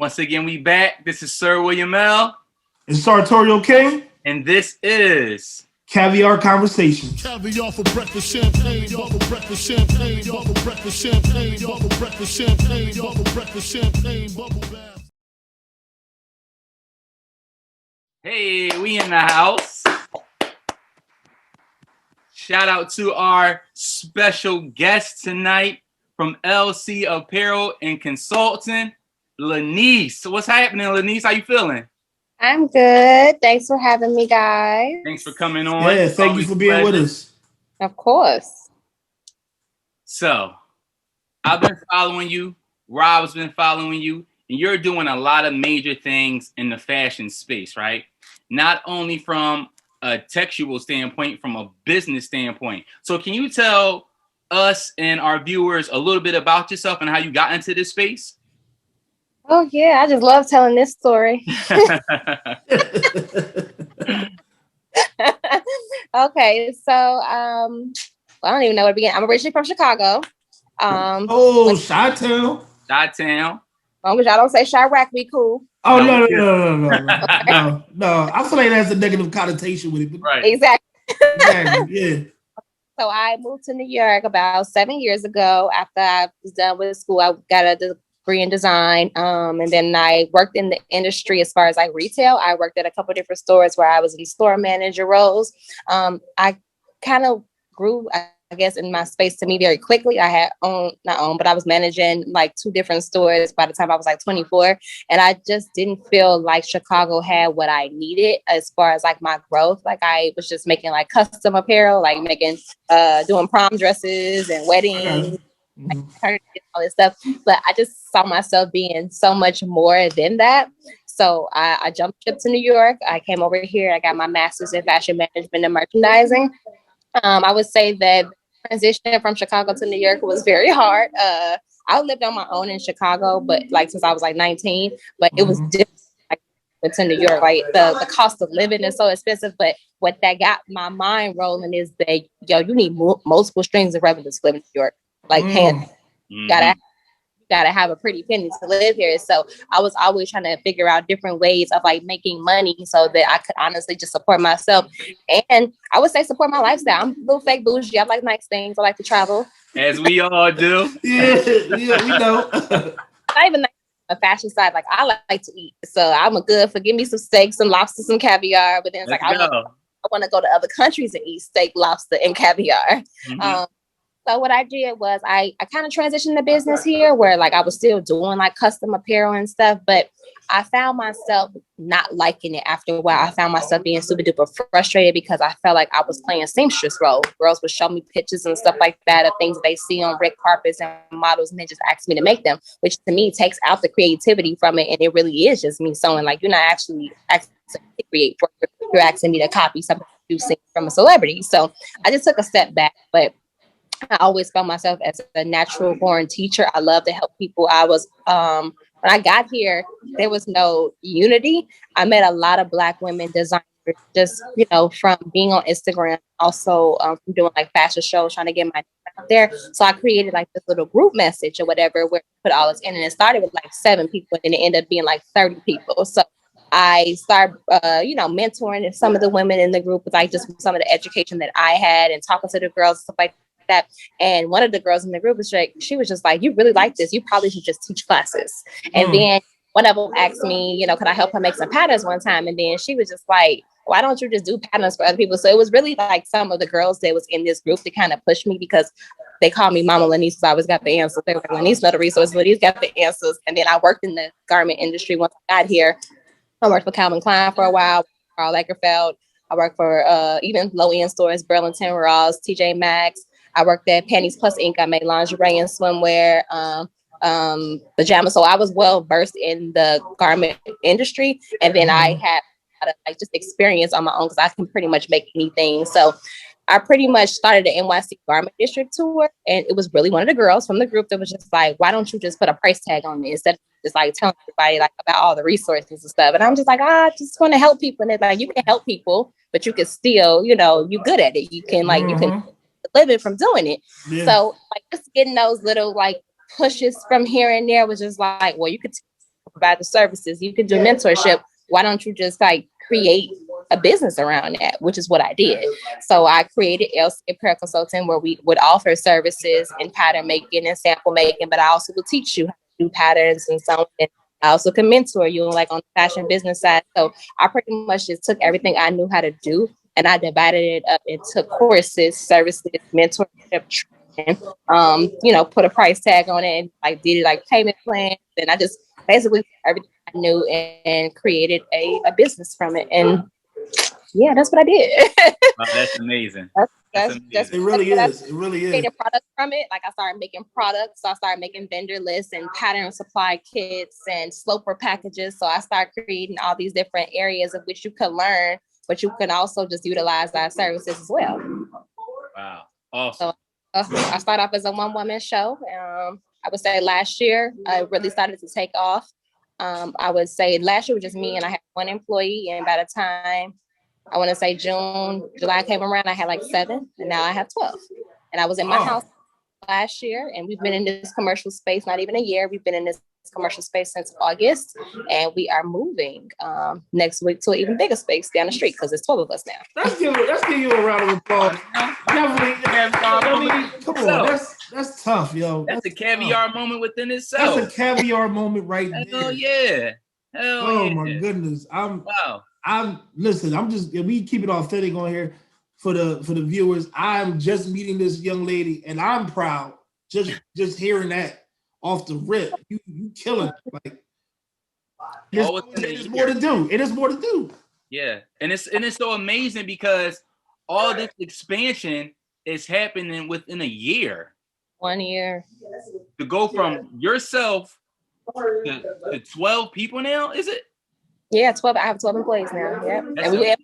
Once again, we back. This is Sir William L. And Sartorial King. And this is Caviar Conversations. Caviar for breakfast, champagne, for breakfast, champagne, for breakfast, champagne, for breakfast, champagne, for breakfast, champagne, bubble bath. Hey, we in the house. Shout out to our special guest tonight from LC Apparel and Consulting, Lenese. So what's happening, Lenese? How you feeling? I'm good. Thanks for having me, guys. Thanks for coming on. Yeah, thank you for being with us. Of course. So, I've been following you. Rob's been following you. And you're doing a lot of major things in the fashion space, right? Not only from a textual standpoint, from a business standpoint. So can you tell us and our viewers a little bit about yourself and how you got into this space? Oh, yeah. I just love telling this story. Okay. So I don't even know where to begin. I'm originally from Chicago. Chi-Town. Chi-Town. As long as y'all don't say Chirac, we cool. Oh, no. No. I feel like that's a negative connotation with it. Right. Exactly. Yeah. So I moved to New York about 7 years ago. After I was done with school, I got a degree in design. And then I worked in the industry as far as like retail. I worked at a couple of different stores where I was in store manager roles. I kind of grew, I guess, in my space to me very quickly. I had but I was managing like 2 different stores by the time I was like 24. And I just didn't feel like Chicago had what I needed as far as like my growth. Like I was just making like custom apparel, like doing prom dresses and weddings, like, all this stuff. But I just saw myself being so much more than that. So I jumped ship to New York. I came over here. I got my master's in fashion management and merchandising. I would say that transition from Chicago to New York was very hard. I lived on my own in Chicago, but like since I was like 19, but it was different to New York. Like the cost of living is so expensive, but what that got my mind rolling is that you need multiple streams of revenue to live in New York. Like gotta have a pretty penny to live here. So I was always trying to figure out different ways of like making money so that I could honestly just support myself. And I would say support my lifestyle. I'm a little fake bougie. I like nice things. I like to travel. As we all do. Yeah, we know. Not even a fashion side. Like I like to eat. So I'm a good for give me some steak, some lobster, some caviar. But then it's like I want to go to other countries and eat steak, lobster, and caviar. So what I did was I kind of transitioned the business here where like I was still doing like custom apparel and stuff, but I found myself not liking it after a while. I found myself being super duper frustrated because I felt like I was playing seamstress role. Girls would show me pictures and stuff like that of things they see on red carpets and models, and they just ask me to make them, which to me takes out the creativity from it. And it really is just me sewing. Like you're not actually asking to create, you're asking me to copy something you see from a celebrity. So I just took a step back, but I always found myself as a natural born teacher. I love to help people. I was, when I got here, there was no unity. I met a lot of Black women designers just, from being on Instagram, also from doing like fashion shows, trying to get my name out there. So I created like this little group message or whatever where I put all this in, and it started with like 7 people and it ended up being like 30 people. So I started, mentoring some of the women in the group with like just some of the education that I had and talking to the girls and stuff like that. And one of the girls in the group was like, she was just like, you really like this. You probably should just teach classes. And then one of them asked me, could I help her make some patterns one time? And then she was just like, why don't you just do patterns for other people? So it was really like some of the girls that was in this group that kind of pushed me because they called me Mama Lenese, so I always got the answers. They were like, Lenese know the resources, Lenese got the answers. And then I worked in the garment industry once I got here. I worked for Calvin Klein for a while, Karl Lagerfeld. I worked for even low-end stores, Burlington, Ross, TJ Maxx. I worked at Panties Plus Inc. I made lingerie and swimwear, pajamas. So I was well versed in the garment industry. And then I had like just experience on my own because I can pretty much make anything. So I pretty much started the NYC Garment District tour. And it was really one of the girls from the group that was just like, why don't you just put a price tag on it instead of just like telling everybody like about all the resources and stuff. And I'm just like, I just want to help people. And it's like, you can help people, but you can still, you're good at it. You can you can living from doing it. So like just getting those little like pushes from here and there was just like, well, you could provide the services. You can do mentorship. Why don't you just like create a business around that, which is what I did. So I created LC Apparel Consulting, where we would offer services in pattern making and sample making, but I also will teach you how to do patterns and so on. And I also can mentor you like on the fashion business side. So I pretty much just took everything I knew how to do and I divided it up into courses, services, mentorship, training, put a price tag on it and like did it like payment plans. And I just basically everything I knew and created a business from it. And yeah, that's what I did. Wow, that's amazing. That's it really is. It really is. Created products from it. Like I started making products. So I started making vendor lists and pattern supply kits and sloper packages. So I started creating all these different areas of which you can learn, but you can also just utilize our services as well. Wow. Awesome. So I started off as a one-woman show. I would say last year, I really started to take off. I would say last year was just me and I had one employee. And by the time I want to say July came around, I had like 7 and now I have 12. And I was in my house last year and we've been in this commercial space, not even a year. We've been in this commercial space since August and we are moving next week to an even bigger space down the street because there's 12 of us now. Let's give you a round of applause. Definitely. Come on, that's tough, yo. That's a caviar moment within itself. That's a caviar moment right there. Hell yeah. Oh my goodness. We keep it authentic on here for the viewers. I'm just meeting this young lady and I'm proud just hearing that off the rip. You killing it. Like there's more to do. It is more to do. Yeah. And it's so amazing because all this expansion is happening within a year. 1 year. To go from yourself to 12 people now, is it? Yeah, 12. I have 12 employees now. Yeah.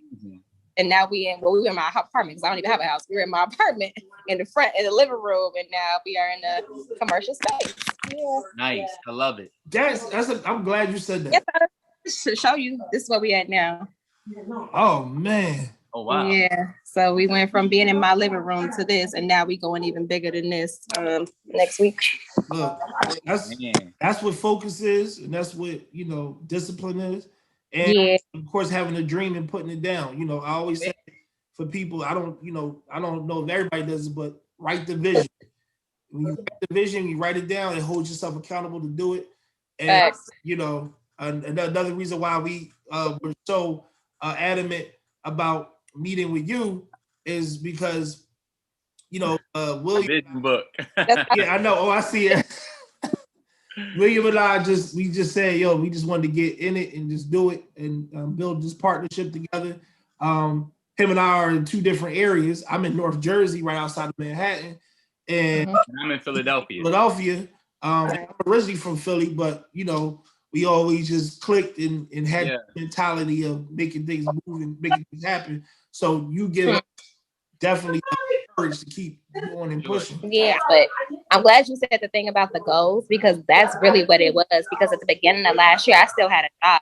And now we were in my apartment because I don't even have a house. We were in my apartment in the living room, and now we are in the commercial space. Yeah. Nice. I love it. I'm glad you said that. Yes, to show you, this is where we at now. Oh man. Oh wow. Yeah. So we went from being in my living room to this, and now we going even bigger than this next week. Look, that's what focus is, and that's what discipline is. And of course, having a dream and putting it down. I always say for people, I don't know if everybody does it, but write the vision. When you write the vision, you write it down and hold yourself accountable to do it. And another reason why we were so adamant about meeting with you is because William. Vision book. Yeah, I know. Oh, I see it. William and I we just said, we just wanted to get in it and just do it and build this partnership together. Him and I are in 2 different areas. I'm in North Jersey, right outside of Manhattan, and I'm in Philadelphia. I'm originally from Philly, but we always just clicked and had the mentality of making things move and making things happen. So you give definitely courage to keep going and pushing. Yeah, but I'm glad you said the thing about the goals because that's really what it was. Because at the beginning of last year, I still had a job,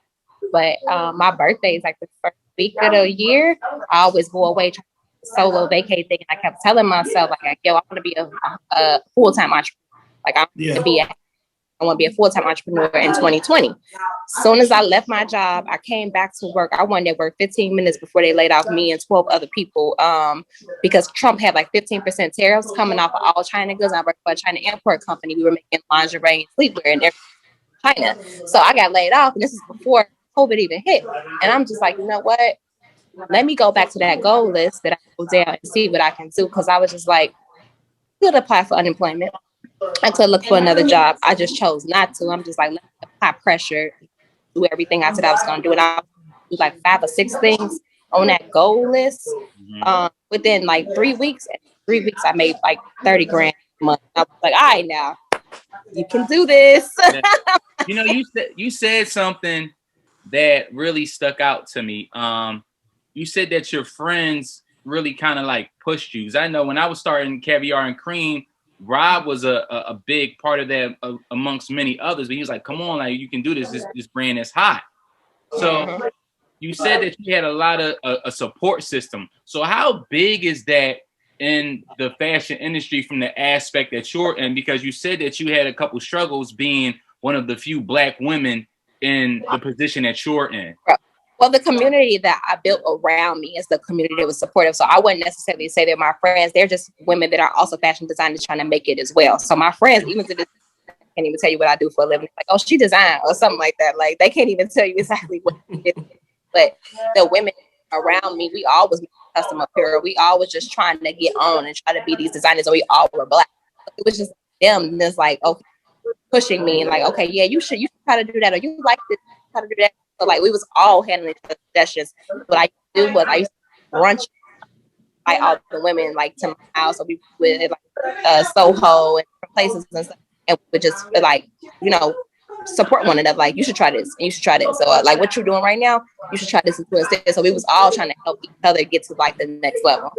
but my birthday is like the first week of the year. I always go away to solo vacay thing, and I kept telling myself like, I want to be a full-time entrepreneur. Like I want to be a full-time entrepreneur in 2020. As soon as I left my job, I came back to work. I wanted to work 15 minutes before they laid off me and 12 other people because Trump had like 15% tariffs coming off of all China goods. I worked for a China import company. We were making lingerie and sleepwear and everything in China. So I got laid off, and this is before COVID even hit. And I'm just like, you know what? Let me go back to that goal list that I go down and see what I can do. Because I was just like, could apply for unemployment. I could look for another job. I just chose not to. I'm just like, let me apply pressure, do everything I said I was going to do. And I do like 5 or 6 things on that goal list. Within like 3 weeks, I made like 30 grand a month. I was like, all right, now you can do this. You said something that really stuck out to me. You said that your friends really kind of like pushed you. 'Cause I know when I was starting Caviar and Cream, Rob was a big part of that amongst many others, but he was like, come on, like you can do this. This brand is hot. So you said that you had a lot of a support system. So how big is that in the fashion industry from the aspect that you're in? Because you said that you had a couple struggles being one of the few Black women in the position that you're in? Well, the community that I built around me is the community that was supportive. So I wouldn't necessarily say they're my friends. They're just women that are also fashion designers trying to make it as well. So my friends, even to this, can't even tell you what I do for a living. Like, oh, she designed or something like that. Like, they can't even tell you exactly what it is. But the women around me, we always made custom apparel. We always just trying to get on and try to be these designers, and we all were Black. It was just them that's like, okay, pushing me and like, okay, yeah, you should try to do that, or you like this, try to do that. So like we was all handling sessions. What I used to do was I used to brunch like all the women like to my house, or we would like Soho and different places and stuff, and we would just like, you know, support one another. Like, you should try this and you should try this. So like what you're doing right now, you should try this instead. So we was all trying to help each other get to like the next level.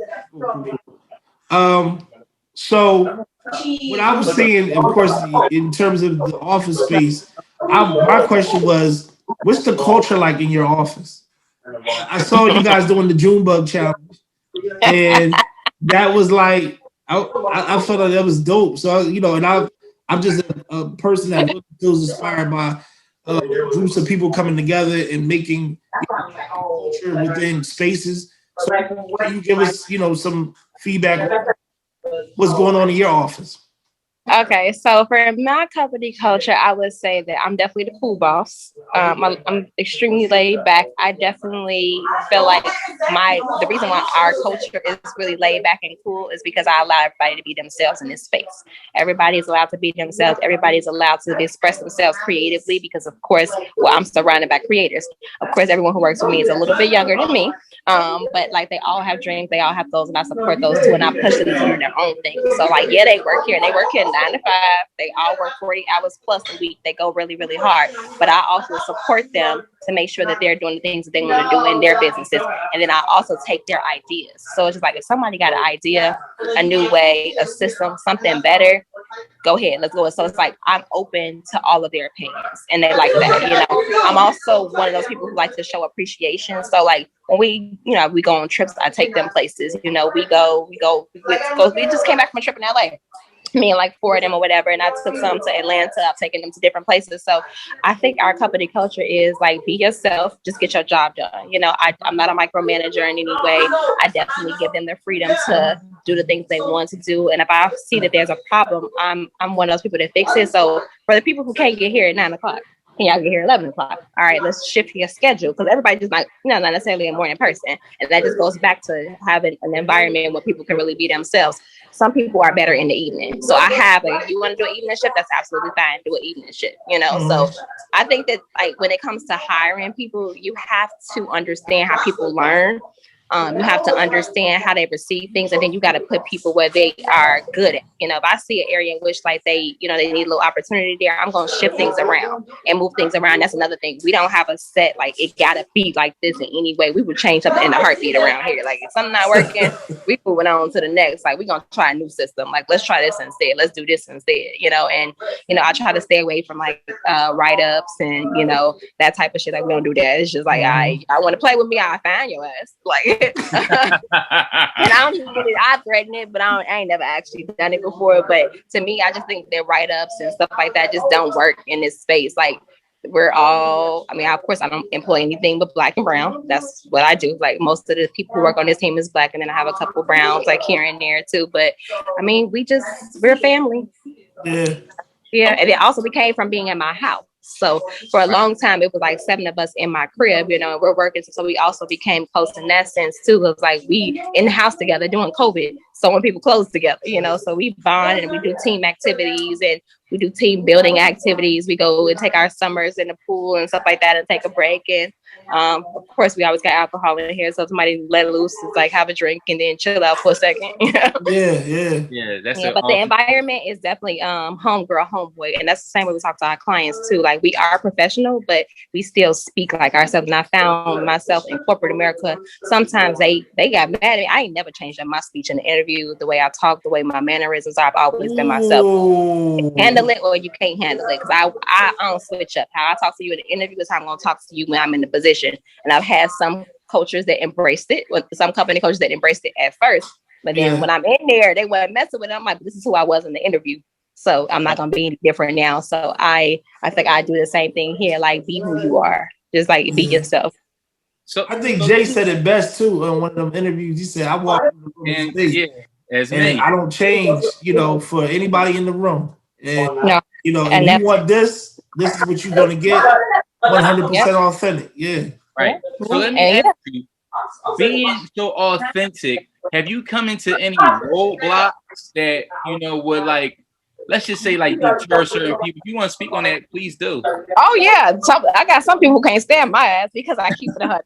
So what I was saying, of course, in terms of the office space, my question was, what's the culture like in your office? I saw you guys doing the Junebug challenge, and that was like, I felt like that was dope. So, you know, and I'm just a person that feels inspired by groups of people coming together and making culture within spaces. So can you give us, you know, some feedback on what's going on in your office? Okay, so for my company culture, I would say that I'm definitely the cool boss. I'm extremely laid back. I definitely feel like the reason why our culture is really laid back and cool is because I allow everybody to be themselves in this space. Everybody is allowed to be themselves. Everybody's allowed to express themselves creatively because, of course, well, I'm surrounded by creators. Of course, everyone who works with me is a little bit younger than me, but like they all have dreams, they all have goals, and I support those too, and I push them to do their own thing. So like, yeah, they work here and they work here 9 to 5. They all work 40 hours plus a week. They go really, really hard. But I also support them to make sure that they're doing the things that they want to do in their businesses. And then I also take their ideas. So it's just like, if somebody got an idea, a new way, a system, something better, go ahead, let's go. So it's like, I'm open to all of their opinions, and they like that. You know, I'm also one of those people who like to show appreciation. So like, when we go on trips, I take them places. You know, we just came back from a trip in LA. Me and like 4 of them or whatever, and I took some to Atlanta. I've taken them to different places. So I think our company culture is like, be yourself, just get your job done. You know, I'm not a micromanager in any way. I definitely give them the freedom to do the things they want to do. And if I see that there's a problem, I'm one of those people that fix it. So for the people who can't get here at 9 o'clock, can y'all get here at 11 o'clock? All right, let's shift your schedule, because everybody just not necessarily a morning person. And that just goes back to having an environment where people can really be themselves. Some people are better in the evening. So I have, like, if you want to do an evening shift, that's absolutely fine. Do an evening shift, you know? Mm-hmm. So I think that, like, when it comes to hiring people, you have to understand how people learn. You have to understand how they receive things, and then you got to put people where they are good at. You know, if I see an area in which like they need a little opportunity there, I'm going to shift things around and move things around. That's another thing. We don't have a set, like, it got to be like this in any way. We would change something in a heartbeat around here. Like, if something not working, we moving on to the next. Like, we're going to try a new system. Like, let's try this instead. Let's do this instead, you know? And, I try to stay away from like write-ups and, that type of shit. Like, we don't do that. It's just like, I want to play with me, I'll find your ass. Like, and I threaten it, but I ain't never actually done it before. But to me, I just think that write-ups and stuff like that just don't work in this space. Like, we're all, of course, I don't employ anything but Black and brown. That's what I do. Like, most of the people who work on this team is Black, and then I have a couple browns like here and there too. But we're a family. Yeah. And then also we came from being in my house. So for a long time, it was like 7 of us in my crib, and we're working. So we also became close in that sense too. It was like we in the house together during COVID. So when people close together, so we bond and we do team activities and we do team building activities. We go and take our summers in the pool and stuff like that and take a break. And of course, we always got alcohol in here. So somebody let loose, it's like have a drink and then chill out for a second. Yeah. But the environment is definitely homegirl, homeboy. And that's the same way we talk to our clients too. Like, we are professional, but we still speak like ourselves. And I found myself in corporate America, sometimes they got mad at me. I ain't never changed up my speech in the interview, the way I talk, the way my mannerisms are. I've always been myself. Handle it or you can't handle it, because I don't switch up. How I talk to you in the interview is how I'm going to talk to you when I'm in the position. And I've had some cultures that embraced it, some company cultures that embraced it at first. But then when I'm in there, they weren't messing with it. I'm like, this is who I was in the interview. So I'm not gonna be any different now. So I think I do the same thing here. Like, be who you are. Just like be yourself. So I think Jay said it best too in one of them interviews. He said, "I walk in the room and I don't change, for anybody in the room. And if you want this is what you're gonna get. 100% authentic. Yeah. Right. So let me ask you, being so authentic, have you come into any roadblocks that would let's just say deter certain people? If you want to speak on that, please do. Oh yeah, I got some people who can't stand my ass because I keep it 100.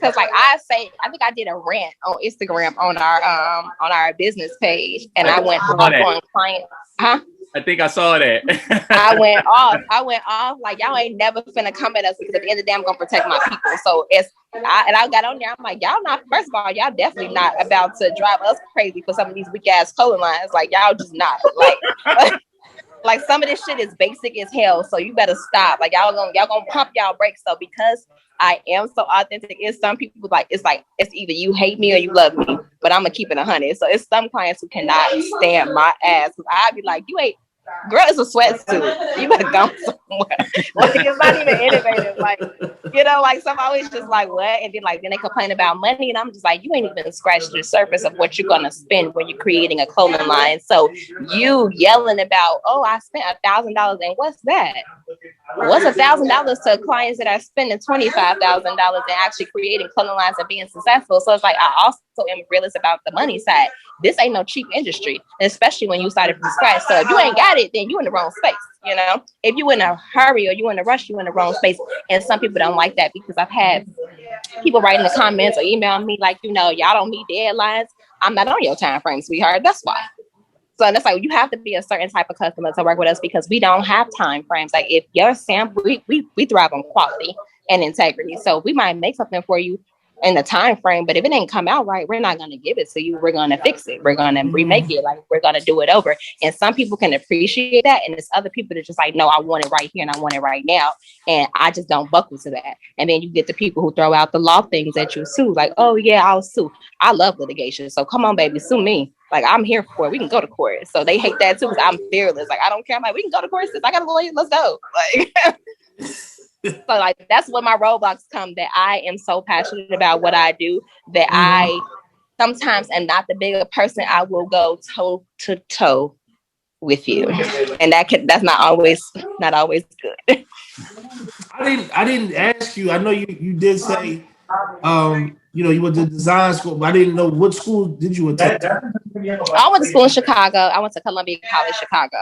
Because I think I did a rant on Instagram on our business page, and I went off on clients. Huh? I think I saw that. I went off like, y'all ain't never finna come at us, because at the end of the day, I'm gonna protect my people. So I got on there. I'm like, y'all not. First of all, y'all definitely not about to drive us crazy for some of these weak ass clothing lines. Like, y'all just not. Like some of this shit is basic as hell. So you better stop. Like y'all gonna pump y'all brakes. So because I am so authentic, it's some people it's either you hate me or you love me. But I'm gonna keep it 100. So it's some clients who cannot stand my ass. Cause I'd be like, you ain't. Girl, it's a sweatsuit. You better go somewhere. It's not even innovative. Some always just like, what? And then they complain about money. And I'm just like, you ain't even scratched the surface of what you're going to spend when you're creating a clothing line. So you yelling about, oh, I spent $1,000. And what's that? What's $1,000 to clients that are spending $25,000 and actually creating clothing lines and being successful? So it's like, I also am realist about the money side. This ain't no cheap industry, especially when you started from scratch. So if you ain't got it, then you in the wrong space. If you in a hurry or you in a rush, you in the wrong space. And some people don't like that, because I've had people write in the comments or email me like, y'all don't meet deadlines. I'm not on your time frame, sweetheart. That's why. So that's like, you have to be a certain type of customer to work with us, because we don't have time frames. Like, if your sample, we thrive on quality and integrity. So we might make something for you in the time frame, but if it ain't come out right, we're not going to give it to you. We're going to fix it. We're going to remake it. Like, we're going to do it over. And some people can appreciate that, and there's other people that just like, no, I want it right here and I want it right now, and I just don't buckle to that. And then you get the people who throw out the law things at you sue, like, oh yeah, I'll sue. I love litigation, so come on, baby, sue me. Like, I'm here for it. We can go to court. So they hate that too, because I'm fearless. Like, I don't care. I'm like, we can go to court. Since I got a lawyer, let's go. Like. So like, that's when my roadblocks come, that I am so passionate about what I do that I sometimes am not the bigger person. I will go toe to toe with you, and that's not always good. I didn't ask you. I know you did say you went to design school, but I didn't know what school did you attend. I went to school in Chicago. I went to Columbia College, Chicago.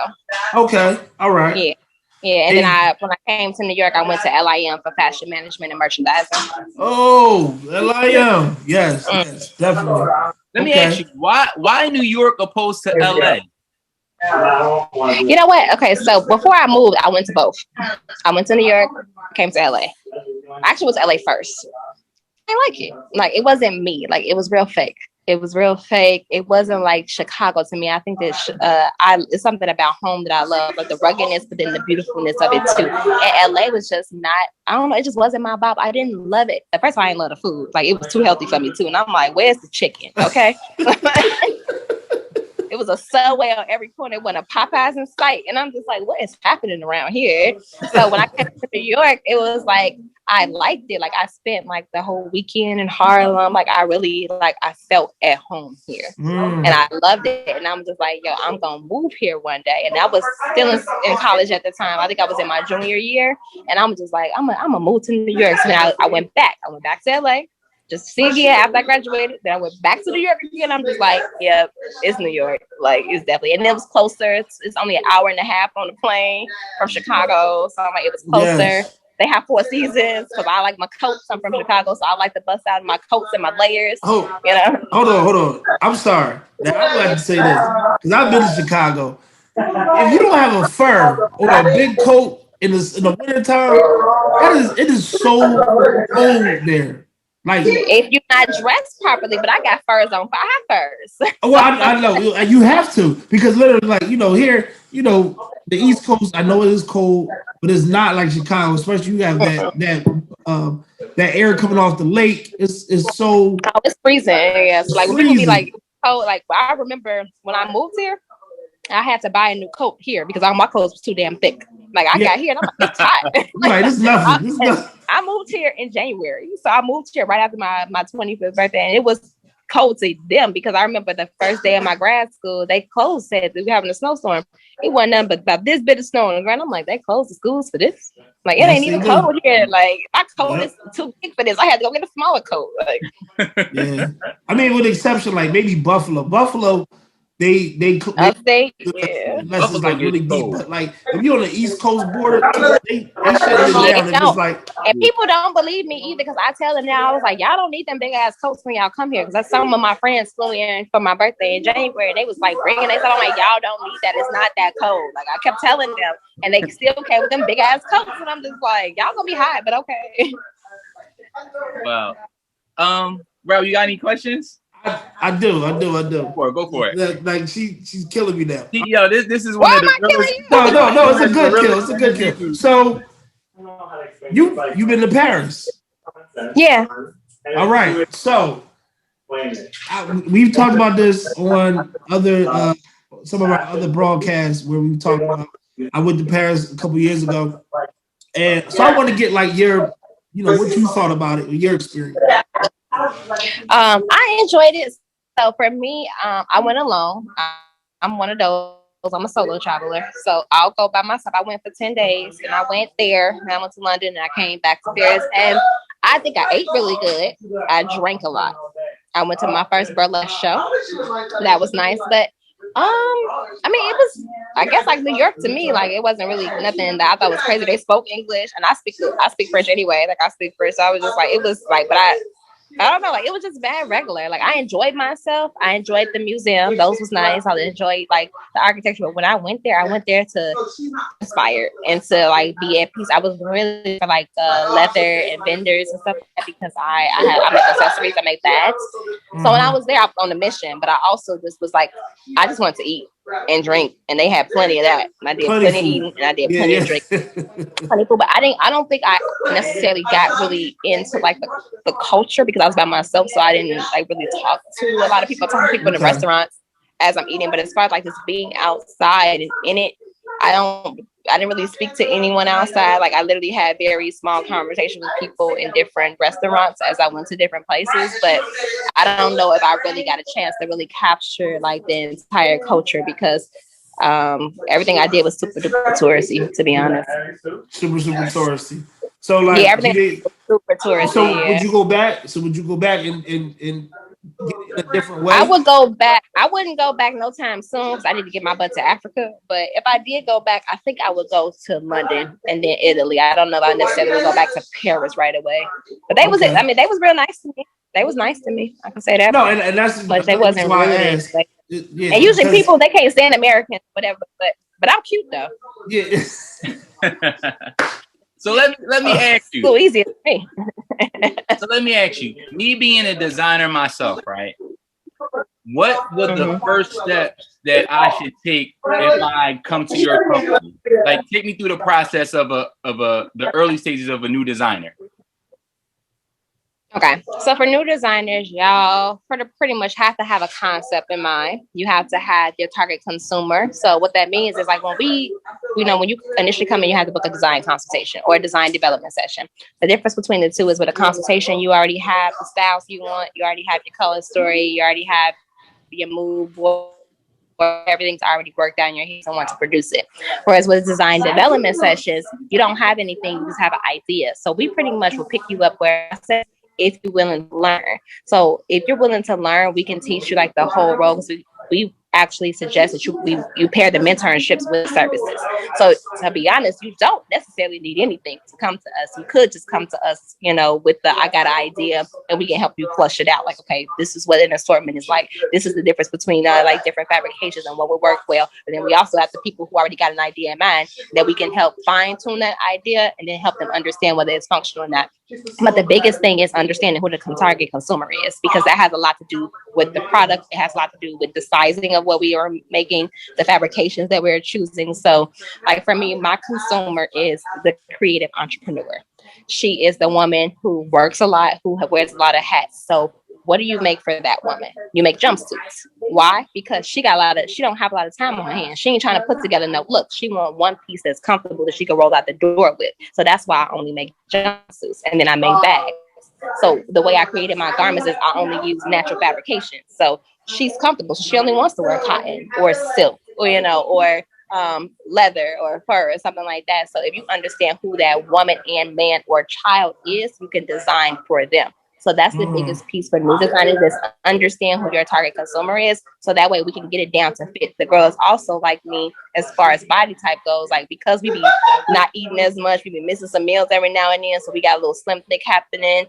Okay, all right. Yeah, and then when I came to New York, I went to LIM for fashion management and merchandising. Oh, LIM. Yes, definitely. Let me ask you, why New York opposed to LA? You know what? Okay, so before I moved, I went to both. I went to New York, came to LA. I actually was LA first. I didn't like it. Like, it wasn't me. Like, it was real fake. It was real fake. It wasn't like Chicago to me. I think that it's something about home that I love, like the ruggedness, but then the beautifulness of it too. And LA was just not, I don't know, it just wasn't my vibe. I didn't love it. At first, I didn't love the food. Like, it was too healthy for me too. And I'm like, where's the chicken? Okay. It was a Subway on every corner. It wasn't a Popeyes in sight. And I'm just like, what is happening around here? So when I came to New York, it was like, I liked it. Like, I spent like the whole weekend in Harlem. Like, I really, like, I felt at home here. And I loved it. And I'm just like, yo, I'm going to move here one day. And I was still in college at the time. I think I was in my junior year. And I'm just like, I'm going to move to New York. So then I went back. I went back to LA. Just see again after I graduated. Then I went back to New York again. I'm just like, yeah, it's New York. Like, it's definitely, and it was closer. It's only an hour and a half on the plane from Chicago. So I'm like, it was closer. Yes. They have 4 seasons because I like my coats. I'm from Chicago, so I like to bust out my coats and my layers. Hold on. I'm sorry. Now I'm going to say this because I've been to Chicago. If you don't have a fur or a big coat in the wintertime, it is so cold there. Like, if you're not dressed properly, but I got furs on. I have furs. Well, I know you have to, because literally, like, here, the East Coast, I know it is cold, but it's not like Chicago. Especially you have that air coming off the lake. It's so. Oh, it's freezing. Yeah, so like when people be like, oh, like I remember when I moved here. I had to buy a new coat here because all my clothes was too damn thick. Like I got here and I'm like, it's hot. Right, it's nothing. I moved here in January. So I moved here right after my 25th birthday. And it was cold to them because I remember the first day of my grad school, they closed, said we were having a snowstorm. It wasn't nothing but about this bit of snow on the ground. I'm like, they closed the schools for this? Like, it ain't even cold here. Like, my coat is too big for this. I had to go get a smaller coat. Like, yeah. I mean, with the exception, like maybe Buffalo. Buffalo, they upstate, unless it's like really deep, but like if you're on the East Coast border, they shut it down. It's just like, and people don't believe me either because I tell them now, I was like, y'all don't need them big ass coats when y'all come here because some of my friends flew in for my birthday in January and they was like bringing. They said, I'm like, y'all don't need that. It's not that cold. Like I kept telling them, and they still came with them big ass coats, and I'm just like, y'all gonna be hot, but okay. Wow. Rob, you got any questions? I do. Go for it. Like she's killing me now. Yo, this is one of the No, it's a good kill. It's a good kill. So you've been to Paris. Yeah. All right. So we've talked about this on other some of our other broadcasts where we talked about. I went to Paris a couple years ago, and so I want to get like your, what you thought about it, your experience. I enjoyed it. So for me, I went alone. I'm one of those. I'm a solo traveler, so I'll go by myself. I went for 10 days, and I went there. And I went to London, and I came back to Paris. And I think I ate really good. I drank a lot. I went to my first burlesque show. That was nice, but I mean, it was, I guess, like New York to me. Like it wasn't really nothing that I thought was crazy. They spoke English, and I speak French anyway. Like I speak French, so I was just like, it was like, but I don't know, like it was just bad regular. Like I enjoyed myself. I enjoyed the museum. Those was nice. I enjoyed like the architecture. But when I went there to inspire and to like be at peace. I was really for like leather and vendors and stuff like that because I make accessories, I make bags. So when I was there, I was on a mission, but I also just was like, I just wanted to eat and drink, and they had plenty of that. And I did plenty of eating, and I did plenty of drinking. Plenty food, but I don't think I necessarily got really into like the culture because I was by myself, so I didn't like really talk to a lot of people. Talk to people in the restaurants as I'm eating, but as far as like just being outside and in it, I didn't really speak to anyone outside. Like I literally had very small conversations with people in different restaurants as I went to different places, but I don't know if I really got a chance to really capture like the entire culture because everything I did was super duper touristy, to be honest. Super touristy. So like everything was super touristy. So would you go back? So would you go back and get it in a different way? I would go back. I wouldn't go back no time soon because I need to get my butt to Africa. But if I did go back, I think I would go to London and then Italy. I don't know if I necessarily would go back to Paris right away. But they was it. I mean, they was real nice to me. They was nice to me. I can say that. No, and that's but they wasn't rude. Yeah, and usually people they can't stand Americans, whatever. But I'm cute though. Yeah. So let me ask you. So easy for me. So let me ask you. Me being a designer myself, right? What would the first steps that I should take if I come to your company? Like, take me through the process of the early stages of a new designer. Okay, so for new designers, y'all pretty much have to have a concept in mind. You have to have your target consumer. So what that means is like when when you initially come in, you have to book a design consultation or a design development session. The difference between the two is with a consultation, you already have the styles you want, you already have your color story, you already have your mood board, everything's already worked out in your head and want to produce it. Whereas with design development sessions, you don't have anything, you just have an idea. So we pretty much will pick you up where I said, if you're willing to learn. So if you're willing to learn, we can teach you like the whole role. So we actually suggest that you pair the mentorships with services. So to be honest, you don't necessarily need anything to come to us. You could just come to us, with the I got an idea and we can help you flush it out. Like, okay, this is what an assortment is like. This is the difference between like different fabrications and what will work well. And then we also have the people who already got an idea in mind that we can help fine tune that idea and then help them understand whether it's functional or not. But the biggest thing is understanding who the target consumer is, because that has a lot to do with the product. It has a lot to do with the sizing of what we are making, the fabrications that we're choosing. So like for me, my consumer is the creative entrepreneur. She is the woman who works a lot, who wears a lot of hats. So what do you make for that woman? You make jumpsuits. Why? Because she don't have a lot of time on her hands. She ain't trying to put together no look. She want one piece that's comfortable that she can roll out the door with. So that's why I only make jumpsuits, and then I make bags. So the way I created my garments is I only use natural fabrication. So she's comfortable. So she only wants to wear cotton or silk, or or leather or fur or something like that. So if you understand who that woman and man or child is, you can design for them. So that's the biggest piece for new designers, is understand who your target consumer is. So that way we can get it down to fit. The girls also like me as far as body type goes, like because we be not eating as much, we be missing some meals every now and then. So we got a little slim thick happening.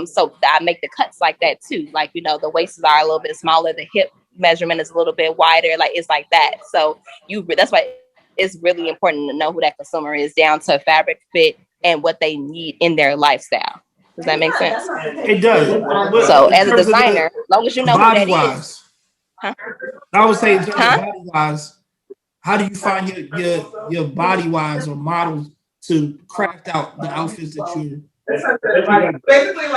So I make the cuts like that too. Like, the waists are a little bit smaller, the hip measurement is a little bit wider, like it's like that. So that's why it's really important to know who that consumer is, down to fabric, fit, and what they need in their lifestyle. Does that make sense? It does. So as a designer, as long as you know who that is. Huh? I would say in terms of body wise, how do you find your body wise or models to craft out the outfits that you?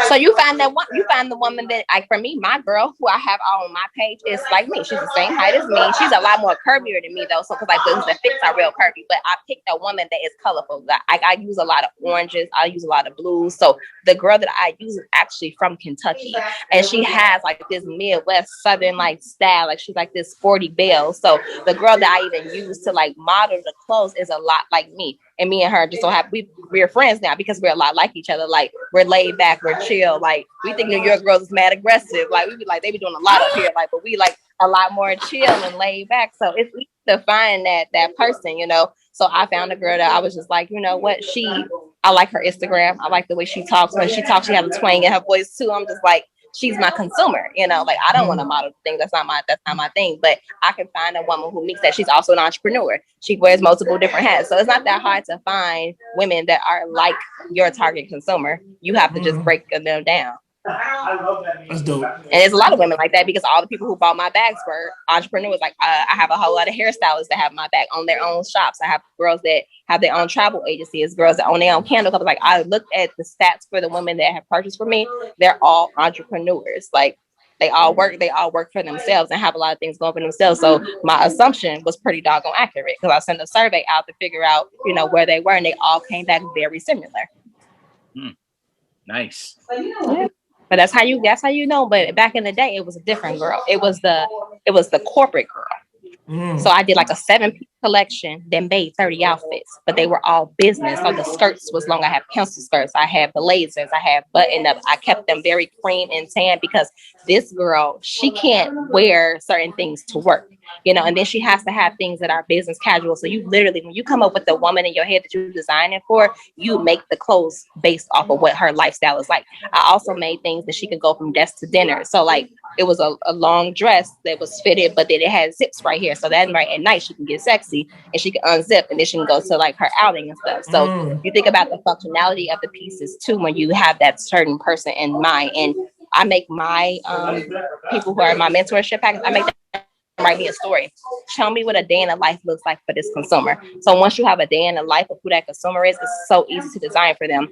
So you find the woman that, like, for me, my girl who I have on my page is like me. She's the same height as me. She's a lot more curvier than me though. So because the fits are real curvy, but I picked a woman that is colorful. I use a lot of oranges. I use a lot of blues. So the girl that I use is actually from Kentucky, and she has like this Midwest Southern like style. Like she's like this sporty belle. So the girl that I even use to like model the clothes is a lot like me. And me and her just so happy we're friends now because we're a lot like each other. Like we're laid back, we're chill. Like we think New York girls is mad aggressive. Like we be like, they be doing a lot up here. Like, but we like a lot more chill and laid back. So it's easy to find that person, So I found a girl that I was just like, you know what? I like her Instagram. I like the way she talks. When she talks, she has a twang in her voice too. I'm just like, she's my consumer, like I don't want to model things. That's not my thing, but I can find a woman who meets that. She's also an entrepreneur. She wears multiple different hats. So it's not that hard to find women that are like your target consumer. You have to just break them down. That's dope. And there's a lot of women like that because all the people who bought my bags were entrepreneurs. Like I have a whole lot of hairstylists that have my bag on their own shops. I have girls that have their own travel agencies, girls that own their own candle companies. Like I looked at the stats for the women that have purchased from me. They're all entrepreneurs. Like they all work for themselves and have a lot of things going for themselves. So my assumption was pretty doggone accurate because I sent a survey out to figure out, where they were, and they all came back very similar. Nice. Yeah. But that's how you know. But back in the day, it was a different girl. It was the corporate girl. So I did like a 7-piece collection that made 30 outfits, but they were all business. So the skirts was long. I have pencil skirts. I have blazers. I have button up. I kept them very cream and tan because this girl, she can't wear certain things to work, and then she has to have things that are business casual. So you literally, when you come up with the woman in your head that you're designing for, you make the clothes based off of what her lifestyle is like. I also made things that she could go from desk to dinner. So like it was a long dress that was fitted, but then it had zips right here. So that right at night she can get sexy and she can unzip and then she can go to like her outing and stuff. So you think about the functionality of the pieces too when you have that certain person in mind. And I make my people who are my mentorship package, I make them write me a story. Tell me what a day in the life looks like for this consumer. So once you have a day in the life of who that consumer is, it's so easy to design for them.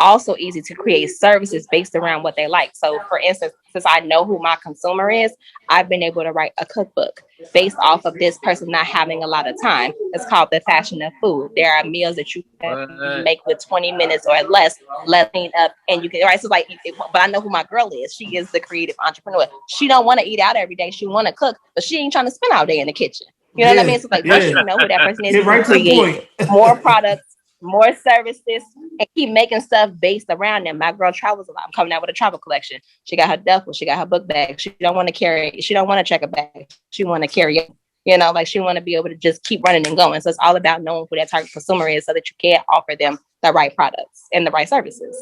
Also easy to create services based around what they like. So for instance, since I know who my consumer is, I've been able to write a cookbook based off of this person not having a lot of time. It's called The Fashion of Food. There are meals that you can make with 20 minutes or less, clean up, and you can, right? So like, but I know who my girl is. She is the creative entrepreneur. She don't want to eat out every day. She want to cook, but she ain't trying to spend all day in the kitchen. You know what I mean? So like, once you know who that person is, you can create more products, more services, and keep making stuff based around them. My girl travels a lot. I'm coming out with a travel collection. She got her duffel. She got her book bag. She don't want to carry. She don't want to check a bag. She want to carry it. Like she want to be able to just keep running and going. So it's all about knowing who that target consumer is so that you can offer them the right products and the right services.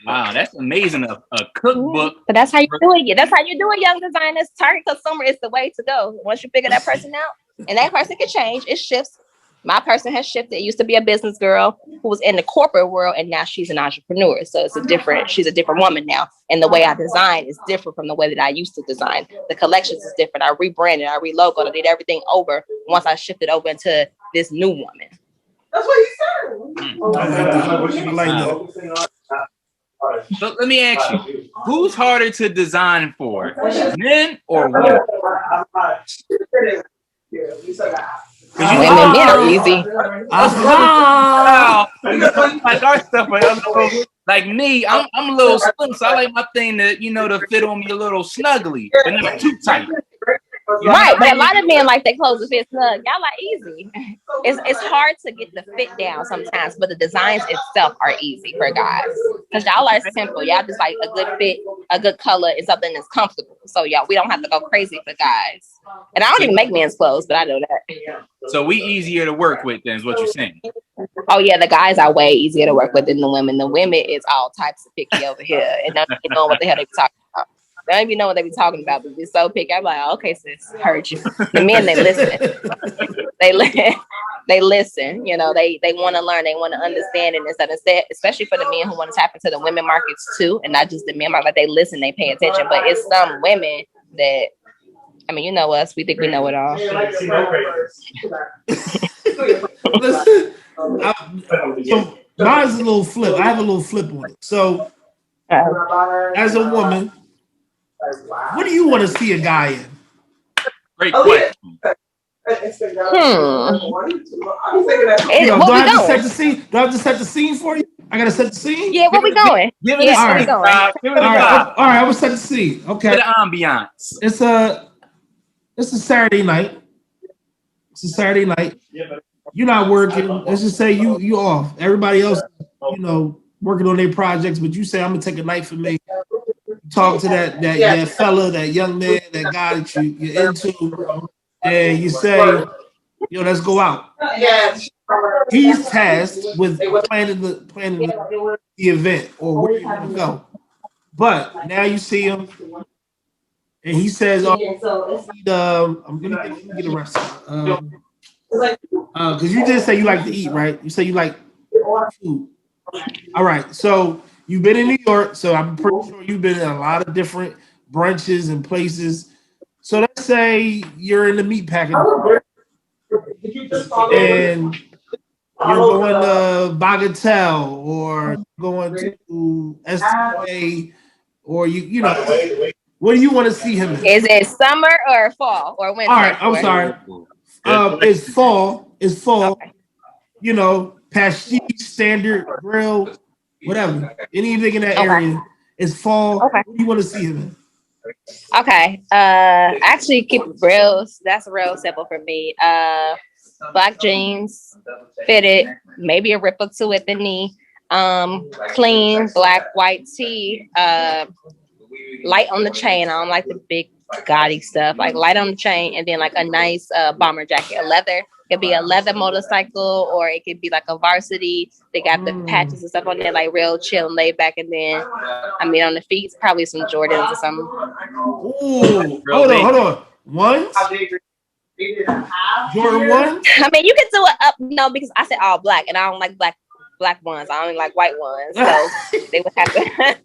Wow, that's amazing. A cookbook. But that's how you do it. That's how you do it, young designers. Target consumer is the way to go. Once you figure that person out, and that person can change, it shifts. My person has shifted. It used to be a business girl who was in the corporate world, and now she's an entrepreneur. So she's a different woman now. And the way I design is different from the way that I used to design. The collections is different. I rebranded, I relogoed, I did everything over once I shifted over into this new woman. That's what he said. I like that. So let me ask you, Who's harder to design for, men or women? Men are easy. Like our stuff, like me, I'm a little slim, so I like my thing to to fit on me a little snugly, but not too tight. Right, but a lot of men like their clothes to fit snug. Y'all like easy. It's hard to get the fit down sometimes, but the designs itself are easy for guys because y'all are simple. Y'all just like a good fit, a good color, and something that's comfortable. So y'all, we don't have to go crazy for guys. And I don't even make men's clothes, but I know that. So we easier to work with than is what you're saying. Oh yeah, the guys are way easier to work with than the women. The women is all types of picky over here, and don't even know what the hell they be talking about. They don't even know what they be talking about, but they're so picky. I'm like, oh, okay, sis, heard you. The men, they listen. They listen. You know, they want to learn. They want to understand, and instead, especially for the men who want to tap into the women markets too, and not just the men market. Like they listen, they pay attention. But it's some women that, I mean, you know us. We think we know it all. Listen, so mine's a little flip. I have a little flip on it. So, as a woman, what do you want to see a guy in? Great question. Do I have to set the scene? Do I have to set the scene for you? I gotta set the scene. Yeah, where we going? Give it all right. All right, I'm gonna set the scene. Okay. The ambiance. It's a Saturday night. It's a Saturday night. You're not working. Let's just say you off. Everybody else, working on their projects, but you say I'm gonna take a night for me. Talk to that fella, that young man, that guy that you're into, and you say, let's go out. He's tasked with planning the event or where you're gonna go. But now you see him, and he says, I'm gonna get a restaurant. Because you did say you like to eat, right? You say you like food. All right, so you've been in New York, so I'm pretty sure you've been in a lot of different brunches and places. So let's say you're in the meatpacking and you're going to Bagatelle or going to STA or what do you want to see him in? Is it summer or fall or winter? All right, I'm sorry. It's fall. It's fall. Okay. Pastiche, standard, grill, whatever. Anything in that area. It's fall. Okay. What do you want to see him in? Okay. Actually keep it real. That's real simple for me. Black jeans, fitted, maybe a ripple to at the knee. Clean black white tee. Light on the chain. I don't like the big gaudy stuff. Like light on the chain, and then like a nice bomber jacket, a leather. It could be a leather motorcycle, or it could be like a varsity. They got the patches and stuff on there, like real chill and laid back. And then, on the feet, probably some Jordans or something. Ooh, hold on. Ones? Jordan ones? I mean, you can do it up. No, because I said all black, and I don't like black ones. I only like white ones. So they would have to.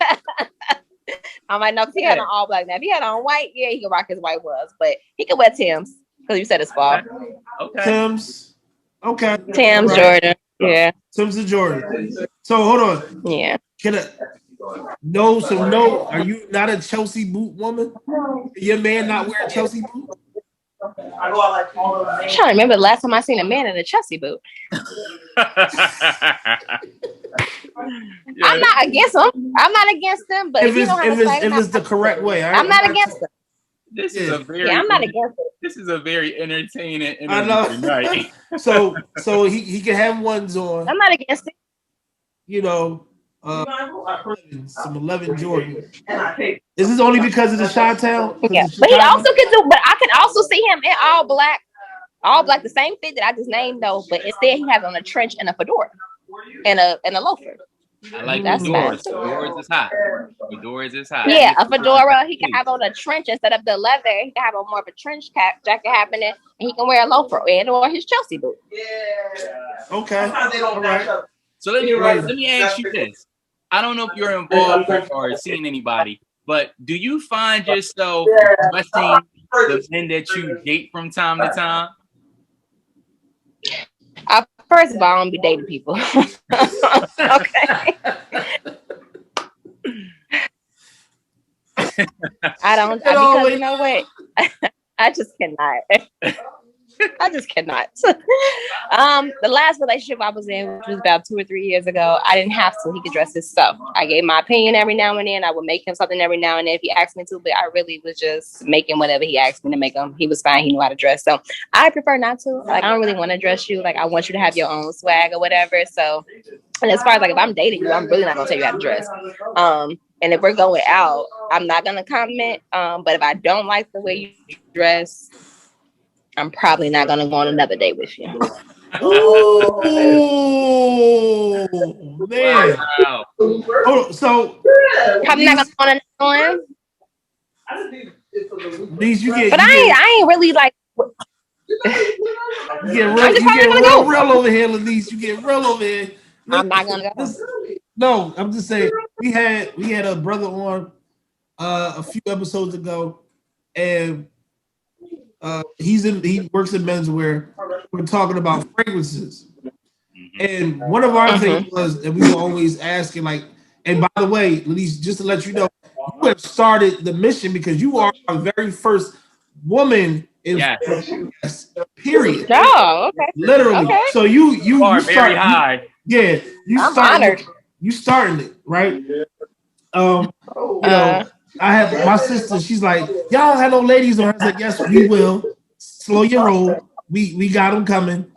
I'm like, no, because he had on all black. Now, if he had on white, yeah, he could rock his white ones, but he could wear Tim's because you said it's fall. Okay. Tim's. Okay. Tim's, right. Jordan. Yeah. Tim's and Jordan. So hold on. Yeah. No. Are you not a Chelsea boot woman? Your man not wearing Chelsea boot? I'm trying to remember the last time I seen a man in a Chelsea boot. I'm not against them. I'm not against them, but if it's the correct way, I'm not against them. This is a very. I'm not against it. This is a very entertaining I know. Night. so he can have ones on. I'm not against it. Some 11 Jordan. Is this only because of the Chi-Town? Yeah, but he also can do. But I can also see him in all black, the same thing that I just named though. But instead, he has on a trench and a fedora, and a loafer. I like fedoras. Fedoras is hot. Fedoras is hot. Yeah, a fedora. He can have on a trench instead of the leather. He can have on more of a trench jacket happening, and he can wear a loafer or his Chelsea boot. Yeah. Okay. All right. So let me ask you this. I don't know if you're involved or seen anybody, but do you find yourself dressing the men that you date from time to time? First of all, I don't be dating people. Okay. I don't, because you know what? I just cannot. I just cannot. The last relationship I was in, which was about 2 or 3 years ago, I didn't have to. He could dress himself. I gave my opinion every now and then. I would make him something every now and then if he asked me to, but I really was just making whatever he asked me to make him. He was fine. He knew how to dress. So I prefer not to. Like, I don't really want to dress you. Like, I want you to have your own swag or whatever. So, and as far as like, if I'm dating you, I'm really not going to tell you how to dress. And if we're going out, I'm not going to comment. But if I don't like the way you dress, I'm probably not going to go on another date with you. Oh, man. Wow. Oh, so I'm not going to go on another one. These you get, but I ain't really like. You get real over here, Lenese. You get real over here. I'm not gonna go. No, I'm just saying we had a brother on a few episodes ago, and he works in menswear. We're talking about fragrances, and one of our things was that we were always asking, like, and by the way, Lenese, just to let you know, you have started the mission because you are our very first woman in period. Oh, okay. Literally. Okay. So you are very high. I'm honored. You starting it, right? You know, I have my sister. She's like, y'all have no ladies on. I was like, yes, we will. Slow your roll. We got them coming.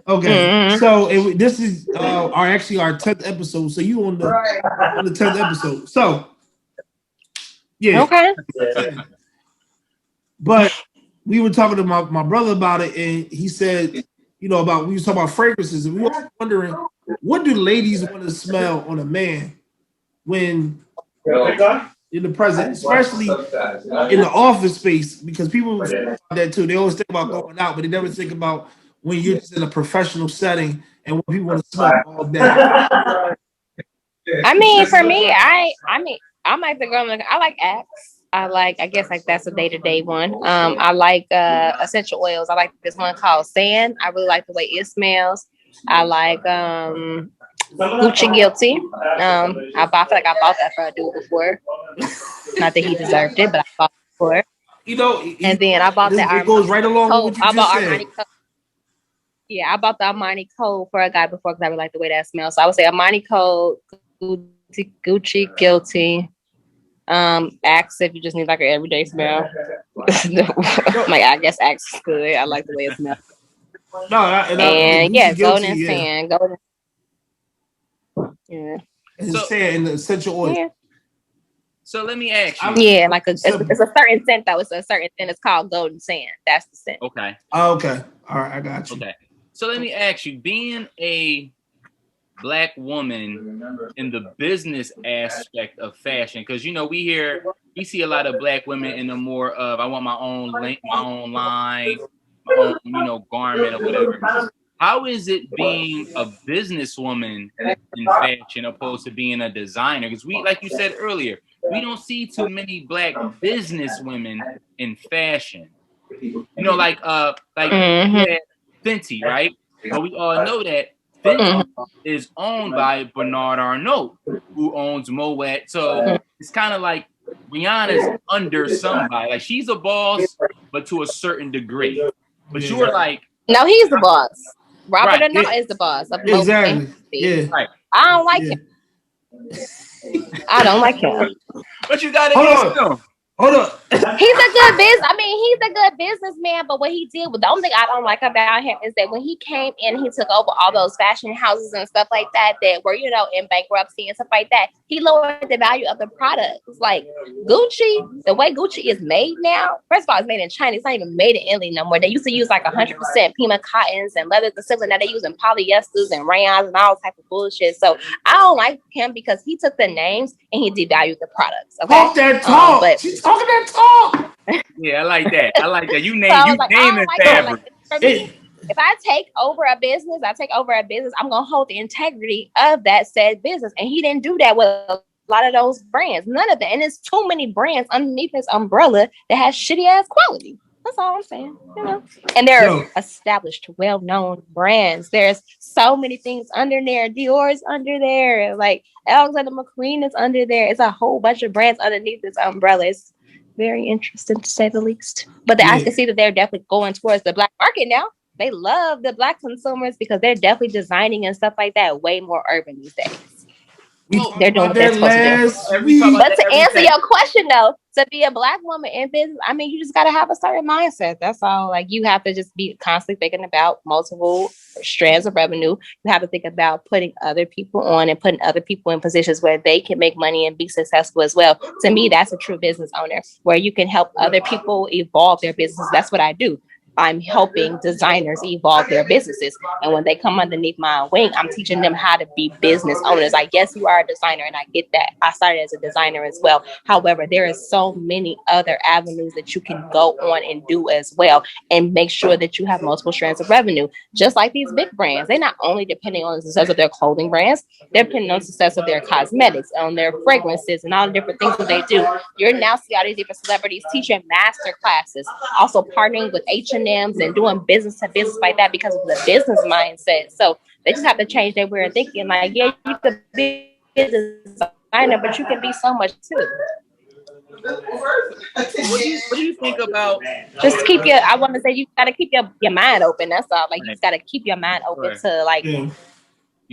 Okay. So this is our 10th episode. So you on the 10th episode. So yeah. Okay. But we were talking to my brother about it, and he said, you know, we was talking about fragrances, and we were wondering, what do ladies want to smell on a man when in the present, especially in the office space, because people think about that too. They always think about going out, but they never think about when you're just in a professional setting and what people want to smell all day. I mean, for me, I'm like the girl. I like Axe. I guess like that's a day-to-day one. I like essential oils. I like this one called Sand. I really like the way it smells. I like Gucci Guilty. I feel like I bought that for a dude before. Not that he deserved it, but I bought it for. You know, and then I bought that. It goes right along with what you just said. Yeah, I bought the Armani Code for a guy before because I really like the way that smells. So I would say Armani Code, Gucci Guilty. Axe if you just need like an everyday smell. Like I guess Axe is good. I like the way it smells. Golden Sand. Golden. Yeah. And sand and the essential oil. Yeah. So let me ask you. Yeah, like it's a certain scent though. It's a certain scent. It's called Golden Sand. That's the scent. Okay. Okay. All right, I got you. Okay. So let me ask you, being a Black woman in the business aspect of fashion, because you know we see a lot of Black women in the more of I want my own line, my own garment or whatever. How is it being a businesswoman in fashion opposed to being a designer? Because we, like you said earlier, we don't see too many Black business women in fashion. You know, like Fenty, right? But we all know that Fenty is owned by Bernard Arnault, who owns Moet. So it's kind of like Rihanna's under somebody. Like she's a boss, but to a certain degree. But you're like, no, he's the boss. Robert Arnault is the boss of Moet. Exactly. Yeah. Right. I don't like him. I don't like him. But you got to Hold up. He's a good businessman, but what he did with the only thing I don't like about him is that when he came in, he took over all those fashion houses and stuff like that were, you know, in bankruptcy and stuff like that. He lowered the value of the products. Like Gucci, the way Gucci is made now, first of all, it's made in China. It's not even made in Italy no more. They used to use like 100% Pima cottons and leathers and silver. Now they're using polyesters and rayons and all type of bullshit. So I don't like him because he took the names and he devalued the products. Okay? Talk that talk. She's talking that talk. Yeah, I like that. You name it fabric. If I take over a business, I'm gonna hold the integrity of that said business. And he didn't do that with a lot of those brands. None of that. And there's too many brands underneath his umbrella that has shitty ass quality. That's all I'm saying, you know. And they're established, well-known brands. There's so many things under there. Dior's under there. Like Alexander McQueen is under there. It's a whole bunch of brands underneath this umbrella. It's very interesting to say the least. But I can see that they're definitely going towards the black market now. They love the black consumers because they're definitely designing and stuff like that way more urban these days. They're doing what they're supposed to do. But to answer your question though, to be a black woman in business, I mean, you just got to have a certain mindset. That's all. Like you have to just be constantly thinking about multiple strands of revenue. You have to think about putting other people on and putting other people in positions where they can make money and be successful as well. To me, that's a true business owner, where you can help other people evolve their business. That's what I do. I'm helping designers evolve their businesses. And when they come underneath my wing, I'm teaching them how to be business owners. Like, yes, you are a designer, and I get that. I started as a designer as well. However, there are so many other avenues that you can go on and do as well, and make sure that you have multiple strands of revenue. Just like these big brands, they're not only depending on the success of their clothing brands, they're depending on the success of their cosmetics, on their fragrances, and all the different things that they do. You're now seeing all these different celebrities teaching master classes, also partnering with H&M's and doing business to business like that because of the business mindset. So they just have to change their way of thinking. Like, yeah, you could be a designer, but you can be so much too. What do you think about? Just keep your. I want to say you got to keep your mind open. That's all. Like you just got to keep your mind open to like. You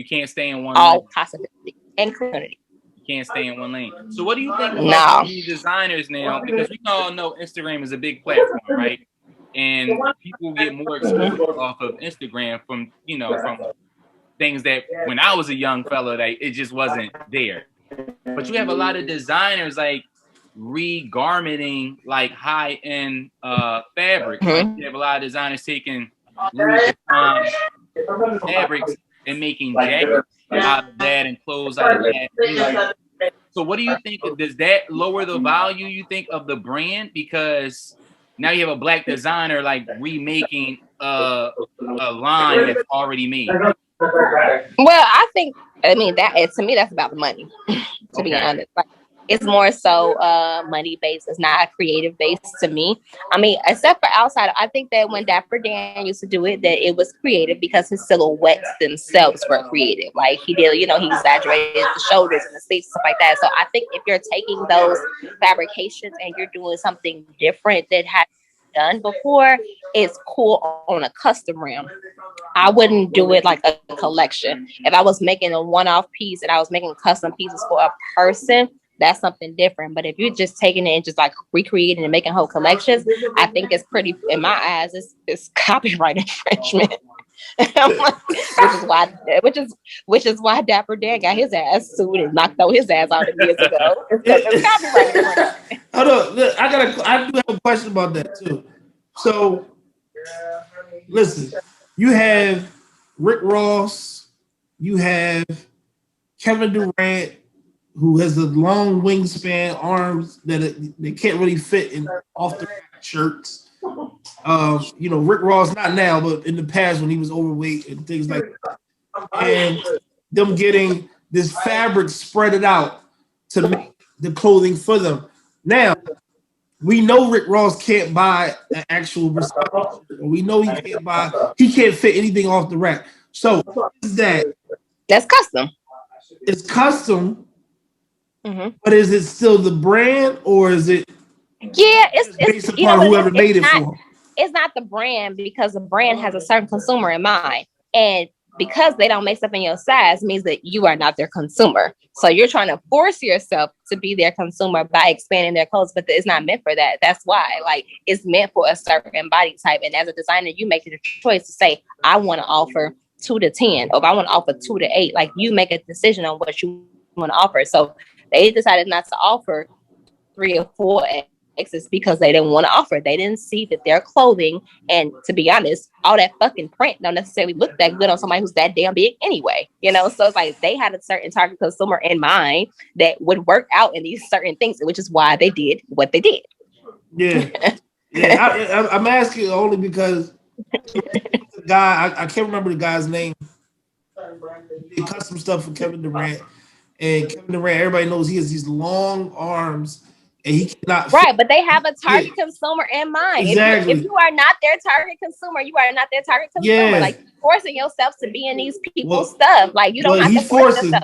can't stay in one. All possibilities and community. Can't stay in one lane. So what do you think about these designers now? Because we all know Instagram is a big platform, right? And people get more exposure off of Instagram from things that when I was a young fella, that it just wasn't there. But you have a lot of designers like re-garmenting like high-end fabrics. Like you have a lot of designers taking fabrics and making jackets out of that and clothes out of that. So what do you think? Does that lower the value, you think, of the brand? Because now you have a black designer like remaking a line that's already made. Well, I mean that to me that's about the money. To be honest, like, it's more so money based. It's not creative based to me. I mean, except for outside, I think that when Dapper Dan used to do it, that it was creative because his silhouettes themselves were creative. Like he did, he exaggerated the shoulders and the sleeves, stuff like that. So I think if you're taking those fabrications and you're doing something different that has done before, it's cool on a custom realm. I wouldn't do it like a collection. If I was making a one-off piece and I was making custom pieces for a person, that's something different. But if you're just taking it and just like recreating and making whole collections, I think it's pretty, in my eyes, it's copyright infringement. which is why Dapper Dan got his ass sued and knocked out his ass out years ago. It's copyright infringement. Hold on, look, I do have a question about that too. So, listen, you have Rick Ross, you have Kevin Durant, who has a long wingspan, arms that they can't really fit in off the shirts. Rick Ross, not now, but in the past when he was overweight and things like that. And them getting this fabric spread it out to make the clothing for them. Now, we know Rick Ross can't buy an actual shirt. We know he can't fit anything off the rack. So what is that? That's custom. It's custom. Mm-hmm. But is it still the brand, or is it? Yeah, it's based upon whoever made it for. It's not the brand, because the brand has a certain consumer in mind, and because they don't make stuff in your size means that you are not their consumer. So you're trying to force yourself to be their consumer by expanding their clothes, but it's not meant for that. That's why, like, it's meant for a certain body type. And as a designer, you make the choice to say, I want to offer 2 to 10, or if I want to offer 2 to 8. Like, you make a decision on what you want to offer. So they decided not to offer 3 or 4 X's because they didn't want to offer. They didn't see that their clothing, and to be honest, all that fucking print don't necessarily look that good on somebody who's that damn big anyway. So it's like they had a certain target consumer in mind that would work out in these certain things, which is why they did what they did. Yeah. I'm asking only because the guy, I can't remember the guy's name. He did custom stuff for Kevin Durant. And Kevin Durant, everybody knows he has these long arms, and he cannot right, but they have a target consumer in mind. Exactly. If you are not their target consumer, you are not their target consumer. Yeah. Like, forcing yourself to be in these people's stuff. Like, you don't have to force yourself.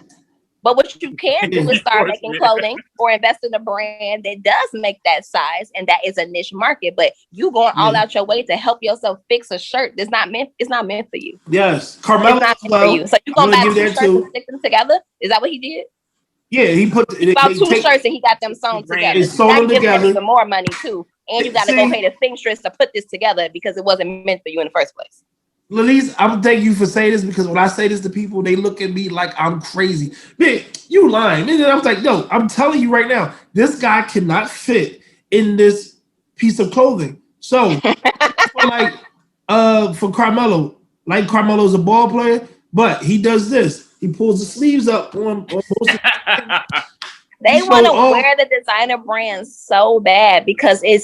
But what you can do is start making clothing or invest in a brand that does make that size, and that is a niche market. But you going all out your way to help yourself fix a shirt that's not meant. It's not meant for you. Yes, Carmelo. It's not meant for you. So you gonna buy 2 shirts and stick them together? Is that what he did? Yeah, he bought 2 shirts and he got them sewn together. He sold them together. Even more money too, and you got to go pay the seamstress to put this together because it wasn't meant for you in the first place. Lenese, I'm gonna thank you for saying this, because when I say this to people, they look at me like I'm crazy. Man, you lying. And I was like, no, I'm telling you right now, this guy cannot fit in this piece of clothing. So, for Carmelo, like Carmelo's a ball player, but he does this. He pulls the sleeves up on most of They want to wear the designer brand so bad because it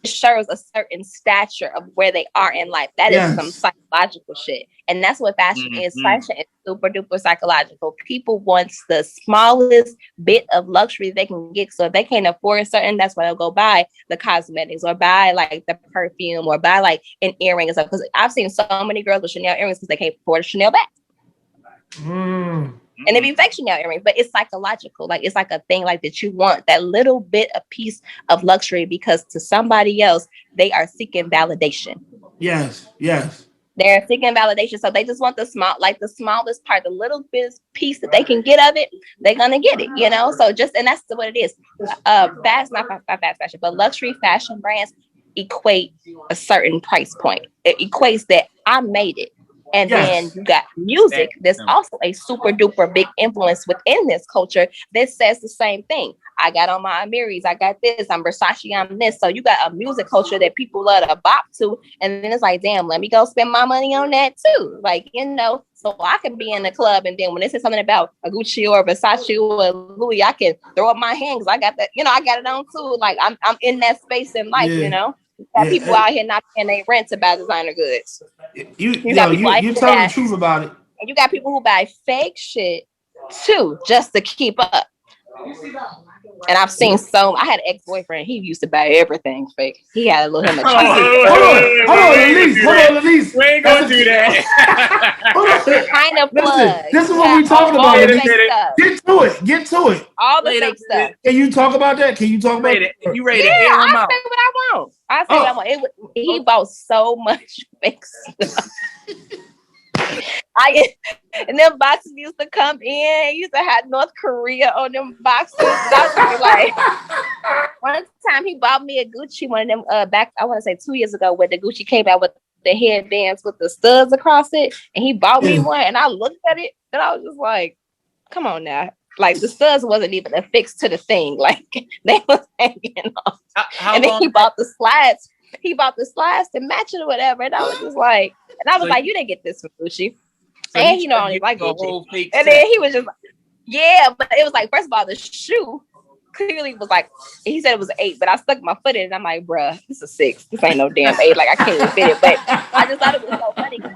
shows a certain stature of where they are in life. That is some psychological shit. And that's what fashion is. Fashion is super duper psychological. People want the smallest bit of luxury they can get. So if they can't afford something, that's why they'll go buy the cosmetics or buy like the perfume or buy like an earring and stuff. Because I've seen so many girls with Chanel earrings because they can't afford a Chanel bag. And they be fake Chanel earrings, but it's psychological. Like, it's like a thing like that you want that little bit of piece of luxury because to somebody else, they are seeking validation. Yes. They're seeking validation. So they just want the smallest part, the little bit piece that they can get of it, they're going to get it, you know? So and that's what it is. Not fast fashion, but luxury fashion brands equate a certain price point. It equates that I made it. And then you got music that's also a super duper big influence within this culture that says the same thing. I got on my Amiris, I got this, I'm Versace, I'm this. So you got a music culture that people love to bop to. And then it's like, damn, let me go spend my money on that too. Like, you know, so I can be in the club and then when they say something about a Gucci or Versace or Louis, I can throw up my hand because I got that, you know, I got it on too. Like I'm in that space in life, you know. People out here not paying their rent to buy designer goods. You're telling the truth about it. And you got people who buy fake shit too, just to keep up. And I've seen I had an ex-boyfriend, he used to buy everything fake. He had a little him a Hold on, Lenese. We ain't gonna do that. Kind of plug. This is what we talking about. Get to it. All the fake stuff. Can you talk about that? You ready to air him out? I say what I want. What I want. He bought so much fake stuff. And them boxes used to come in. He used to have North Korea on them boxes. I was like, one time he bought me a Gucci one of them back, I want to say 2 years ago, where the Gucci came out with the headbands with the studs across it. And he bought me one, and I looked at it, and I was just like, come on now. Like, the studs wasn't even affixed to the thing. Like, they was hanging off. And then he bought the slides. He bought the slides to match it or whatever. And I was just like, you didn't get this from Gucci. So and he only like Gucci. And then he was just like, but it was like, first of all, the shoe clearly was like, he said it was an 8, but I stuck my foot in it and I'm like, bruh, this is a 6. This ain't no damn 8. Like, I can't even fit it. But I just thought it was so funny because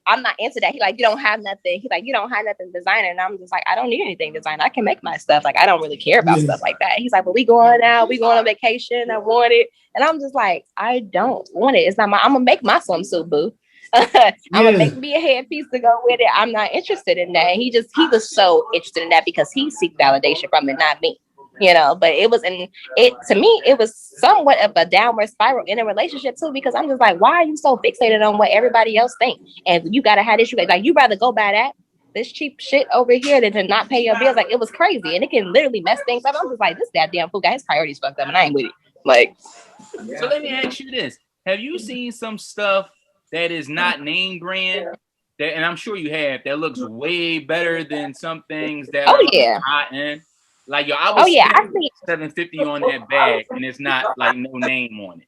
I'm not into that. He like, you don't have nothing. He's like, you don't have nothing designer. And I'm just like, I don't need anything designer. I can make my stuff. Like, I don't really care about stuff like that. He's like, but we going out. We going on vacation. I want it. And I'm just like, I don't want it. It's not I'm going to make my swimsuit, boo. I'm gonna make me a headpiece to go with it. I'm not interested in that. He was so interested in that because he seeked validation from it, not me. You know, but to me, it was somewhat of a downward spiral in a relationship too, because I'm just like, why are you so fixated on what everybody else thinks? And you gotta have this, like you rather go buy this cheap shit over here than to not pay your bills. Like, it was crazy, and it can literally mess things up. I'm just like, this goddamn fool got his priorities fucked up, and I ain't with it. Like, so let me ask you this: have you seen some stuff that is not name brand, and I'm sure you have, that looks way better than some things that are hot in? Like, yo, I see $750 on that bag, and it's not like no name on it.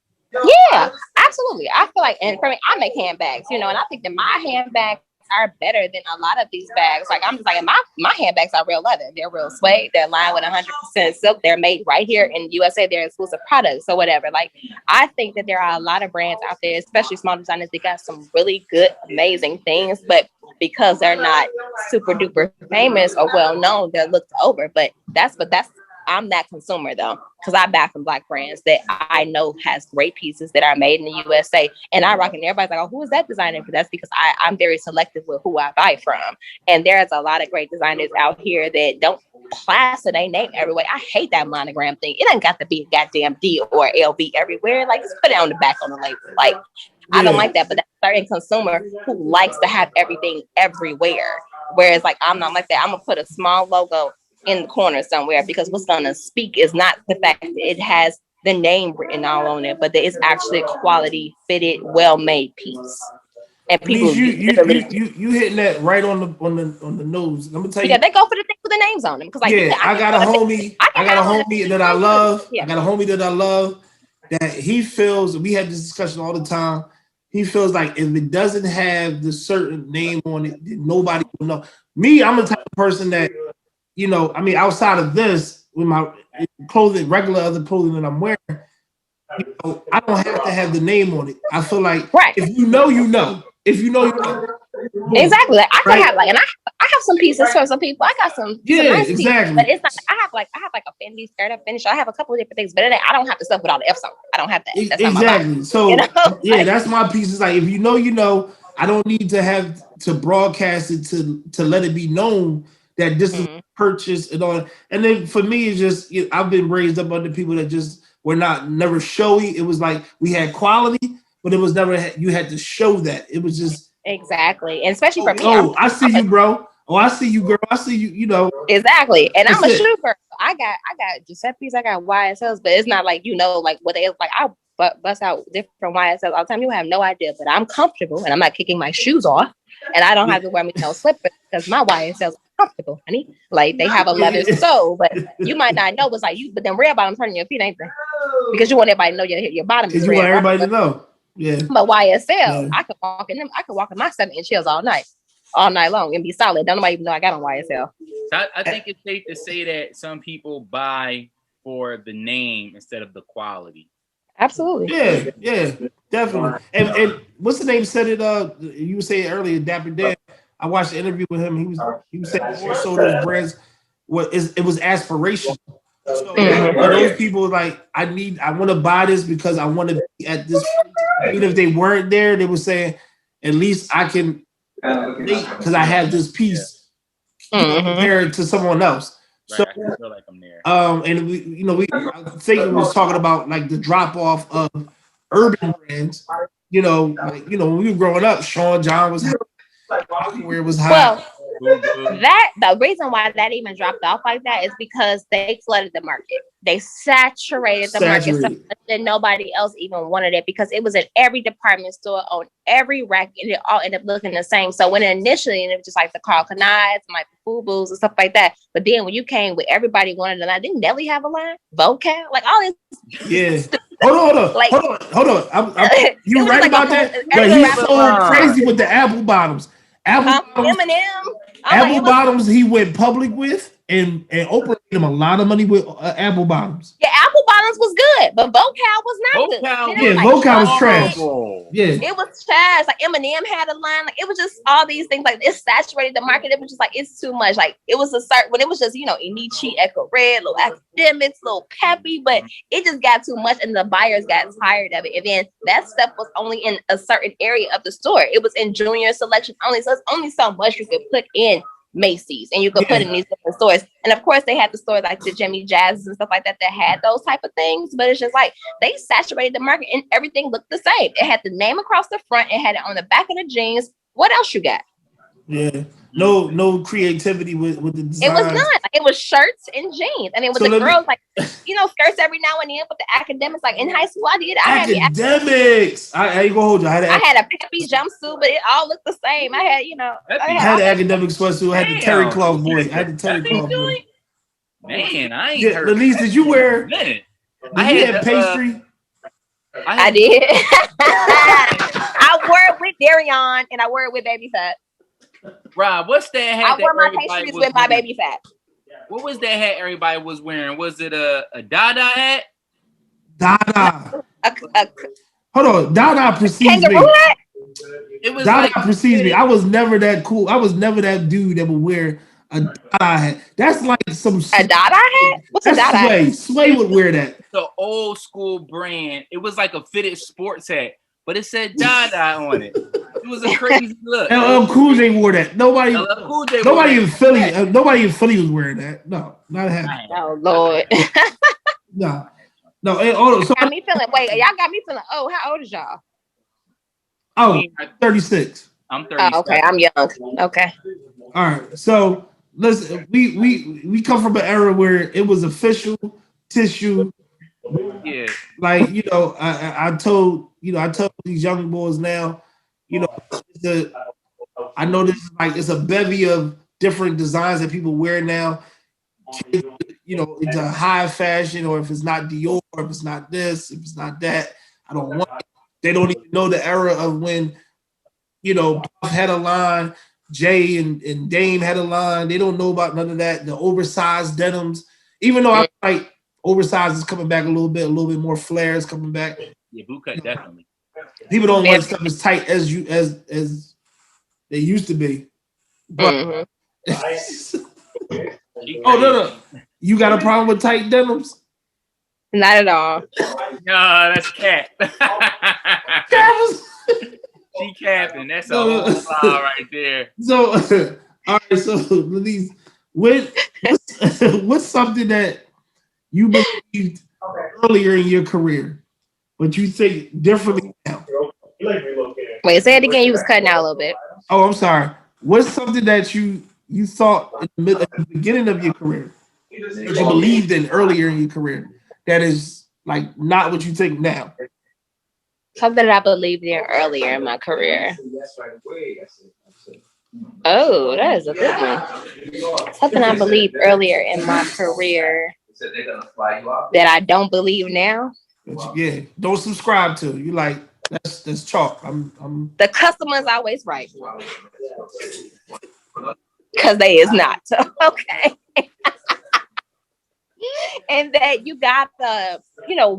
Yeah, absolutely. I feel like, and for me, I make handbags, you know, and I think that my handbags are better than a lot of these bags. Like, I'm just like, my handbags are real leather. They're real suede. They're lined with 100% silk. They're made right here in USA. They're exclusive products or whatever. Like, I think that there are a lot of brands out there, especially small designers, that got some really good, amazing things, but because they're not super duper famous or well known, they're looked over. But that's I'm that consumer though. because I buy from Black brands that I know has great pieces that are made in the USA, and I rock. And everybody's like, "Oh, who is that designer?" But that's because I'm very selective with who I buy from. And there's a lot of great designers out here that don't plaster their name everywhere. I hate that monogram thing. It ain't got to be a goddamn D or LV everywhere. Like, just put it on the back on the label. Like, I don't like that. But that's a certain consumer who likes to have everything everywhere. Whereas, like, I'm not like that. I'm gonna put a small logo in the corner somewhere, because what's gonna speak is not the fact that it has the name written all on it, but that it's actually a quality, fitted, well-made piece. And people, you hitting that right on the nose. I'm gonna tell you. Yeah, they go for the thing with the names on them, because like, yeah, I got a homie that I love. Yeah. I got a homie that I love that he feels. We have this discussion all the time. He feels like if it doesn't have the certain name on it, then nobody will know. Me, I'm the type of person that, you know, I mean, outside of this, with my clothing, regular other clothing that I'm wearing, you know, I don't have to have the name on it. I feel like if you know, you know. If you know, you know. Exactly. Like, I can have like, and I have some pieces for some people. I got some nice exactly. Pieces, but it's not. I have like a Fendi skirt, a finish. I have a couple of different things, but I don't have the stuff with all the F's on. I don't have that. That's exactly. Not my so you know? Yeah, that's my piece. Is like, if you know, you know. I don't need to have to broadcast it to let it be known that this is purchased and all. And then for me, it's just, you know, I've been raised up under people that just were never showy. It was like we had quality, but it was never you had to show that. It was just. Exactly. And especially for me. Oh, I see you, bro. Oh, I see you, girl. I see you, you know. Exactly. And I'm a shoe girl. I got Giuseppe's, I got YSLs, but it's not like, you know, like what they like. I bust out different YSLs all the time. You have no idea, but I'm comfortable and I'm not kicking my shoes off. And I don't have to wear me no slippers because my YSLs are comfortable, honey. Like, they have a leather sole, but you might not know what's like you, but then red bottoms hurting your feet, ain't they? Because you want everybody to know your bottom is red. You want everybody to know. Yeah. But YSL, I could walk in them. I could walk in my 7-inch heels all night long and be solid. Don't nobody even know I got on YSL. So I think it's safe to say that some people buy for the name instead of the quality. Absolutely. Yeah, definitely. And what's the name said it? You were saying earlier, Dapper Dan. I watched the interview with him. He was saying also those brands. It was aspirational. So those people like, I want to buy this because I want to be at this. Even if they weren't there, they were saying, at least I can, because I have this piece compared to someone else. Right, so I feel like I'm there. And I think it was talking about like the drop off of urban brands. You know, like, you know, when we were growing up, Sean John was hot, where it was hot. Well, the reason why that even dropped off like that is because they flooded the market. They saturated the market so much that nobody else even wanted it, because it was in every department store, on every rack, and it all ended up looking the same. So when initially, it was just like the Carl Knives, like the FUBUs and stuff like that. But then when you came with everybody wanted a line, didn't Nelly have a line? Vocal? Like all this. Yeah. Hold on. Like, hold on. You right like about that? But he's so crazy with the apple bottoms. Apple bottoms he went public with, and Oprah made him a lot of money with apple bottoms. Yeah, apple bottoms was good, but Vocal was not good. Yeah, Vocal was trash. Yeah, it was trash. Like Eminem had a line. Like, it was just all these things. Like, it saturated the market. It was just like, it's too much. Like, it was a certain, when it was just, you know, Enichi, Echo Red, little academics, little peppy, but it just got too much, and the buyers got tired of it. And then that stuff was only in a certain area of the store. It was in junior selection only, so it's only so much you could put in Macy's, and you could put in these different stores. And of course they had the stores like the Jimmy Jazz's and stuff like that had those type of things, but it's just like they saturated the market and everything looked the same. It had the name across the front, it had it on the back of the jeans. What else you got? Yeah, no creativity with the design. It was not. Like, it was shirts and jeans, and it was the girls like, you know, skirts every now and then. But the academics, like in high school, I did. Academics. I ain't gonna hold you. I had a peppy jumpsuit, but it all looked the same. I had, you know, I had an academic sweatsuit. I had the terry cloth boy. Man, I ain't heard. Lenese, did you wear? I had pastry. I did. I wore it with Darion, and I wore it with Baby Fat. Rob, what's that hat? I wore my pastries with my Baby Fat. What was that hat everybody was wearing? Was it a Dada hat? Dada. Hold on, Dada precedes me. It was Dada precedes me. I was never that cool. I was never that dude that would wear A Dada hat. That's like some a Dada hat. What's a Dada hat? Sway would wear that. The old school brand. It was like a fitted sports hat, but it said Dada on it. It was a crazy look. LL Cool J wore that. Nobody in Philly. Nobody in Philly was wearing that. No, not happening. Oh Lord. No. So got me feeling. Wait, y'all got me feeling. Oh, how old is y'all? Oh, 36. I'm 37. Oh, okay, I'm young. Okay. All right. So listen, we come from an era where it was official tissue. Yeah. Like, I told these young boys now, I know this is like it's a bevy of different designs that people wear now. It's a high fashion, or if it's not Dior, if it's not this, if it's not that, I don't want it. They don't even know the era of when, Puff had a line, Jay and Dame had a line. They don't know about none of that. The oversized denims, even though I like oversized is coming back a little bit more flares coming back. Yeah, bootcut definitely. People don't want stuff as tight as they used to be. But oh no. You got a problem with tight denims? Not at all. No, that's Cat. She capping. That's a whole file right there. So, all right. So, Lenese, what's something that you believed earlier in your career, but you think differently now? Wait, say it again. You was cutting out a little bit. Oh, I'm sorry. What's something that you thought at the beginning of your career that you believed in earlier in your career that is like not what you think now? Something that I believed in earlier in my career. Oh, that is a good one. Something I believed earlier in my career that I don't believe now. Yeah, don't subscribe to. You like that's chalk. I'm the customer's always right. Because they is not. Okay. And that you got to,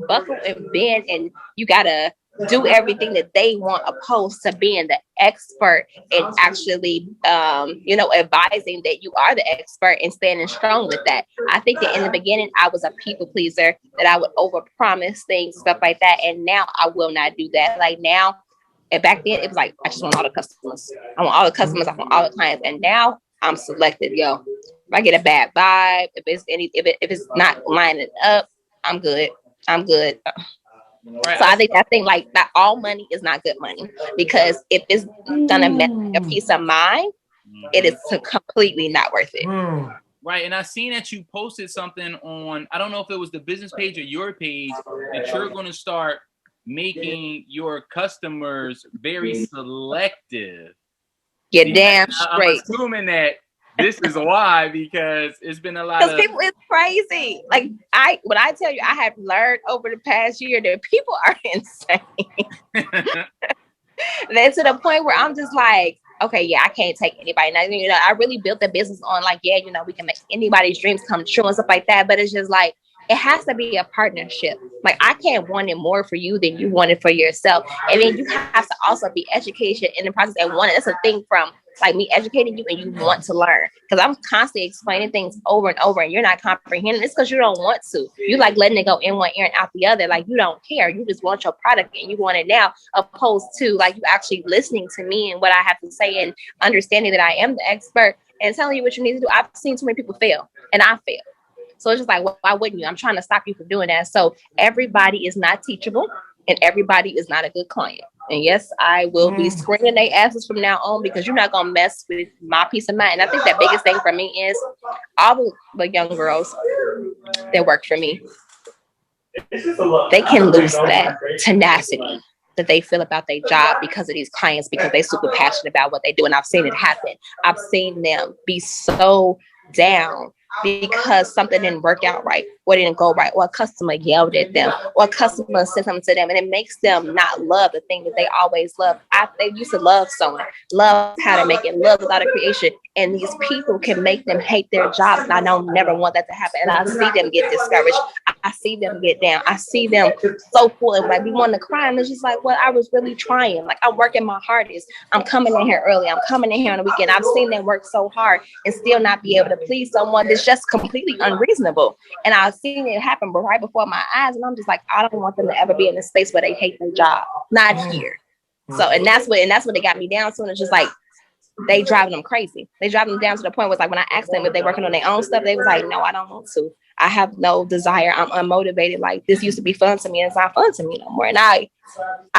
buckle and bend, and you got to do everything that they want, opposed to being the expert and actually, advising that you are the expert and standing strong with that. I think that in the beginning, I was a people pleaser, that I would overpromise things, stuff like that. And now I will not do that. Like now, and back then, it was like, I just want all the customers. I want all the customers. I want all the clients. And now I'm selective, yo. If I get a bad vibe, if it's not lining up, I'm good. Right. So I think that thing like that, all money is not good money, because if it's gonna mess your peace of mind, it is completely not worth it. Right. And I seen that you posted something on, I don't know if it was the business page or your page, that you're going to start making your customers very selective. Get damn straight. I'm assuming that this is why, because it's been a lot of people. It's crazy. Like when I tell you, I have learned over the past year that people are insane. Then to the point where I'm just like, okay, yeah, I can't take anybody. Now, I really built the business on like, yeah, we can make anybody's dreams come true and stuff like that. But it's just like, it has to be a partnership. Like I can't want it more for you than you want it for yourself. And then you have to also be educated in the process and want it. That's a thing from like me educating you and you want to learn. Because I'm constantly explaining things over and over and you're not comprehending. It's because you don't want to. You like letting it go in one ear and out the other. Like you don't care. You just want your product and you want it now, opposed to like you actually listening to me and what I have to say and understanding that I am the expert and telling you what you need to do. I've seen too many people fail and I fail. So it's just like, well, why wouldn't you? I'm trying to stop you from doing that. So everybody is not teachable and everybody is not a good client. And yes, I will be screening their asses from now on, because you're not going to mess with my peace of mind. And I think that biggest thing for me is all the young girls that work for me, they can lose that tenacity that they feel about their job because of these clients, because they're super passionate about what they do. And I've seen it happen. I've seen them be so down because something didn't work out right, or didn't go right, or a customer yelled at them, or a customer said something to them, and it makes them not love the thing that they always love. They used to love sewing, love how to make it, love a lot of creation, and these people can make them hate their jobs, and I don't never want that to happen. And I see them get discouraged. I see them get down. I see them so full and like we want to cry. And it's just like, well, I was really trying. Like I'm working my hardest. I'm coming in here early. I'm coming in here on the weekend. I've seen them work so hard and still not be able to please someone that's just completely unreasonable. And I've seen it happen right before my eyes. And I'm just like, I don't want them to ever be in a space where they hate their job. Not here. So, and that's what they got me down to. And it's just like, they driving them crazy. They driving them down to the point where it's like when I asked them if they working on their own stuff, they was like, no, I don't want to. I have no desire. I'm unmotivated. Like this used to be fun to me and it's not fun to me no more. And I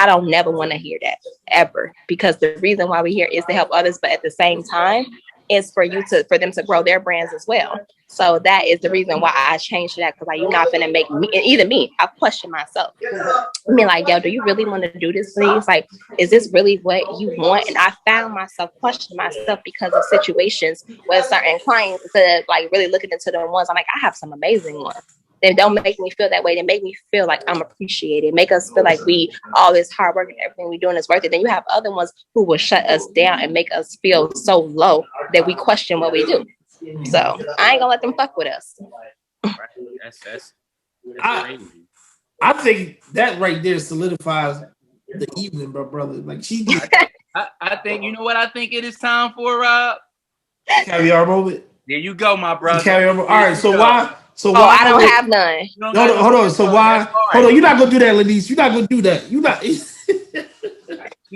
don't never want to hear that ever, because the reason why we're here is to help others. But at the same time, it's for them to grow their brands as well. So that is the reason why I changed that, because like, you're not gonna make me, and either me, I question myself. I mean, like, yo, do you really want to do this, please? Like, is this really what you want? And I found myself questioning myself because of situations where certain clients, instead of like really looking into the ones, I'm like, I have some amazing ones. They don't make me feel that way. They make me feel like I'm appreciated. Make us feel like all this hard work and everything we're doing is worth it. Then you have other ones who will shut us down and make us feel so low that we question what we do. So I ain't gonna let them fuck with us. That's I think that right there solidifies the evening, brother. Like I think, you know what I think it is time for, Rob? Caviar moment. There you go, my brother. Caviar moment. All right, so why? So I don't have none. No, hold on. So why? Hold on. You're not gonna do that, Lenese. You're not gonna do that. You're not. You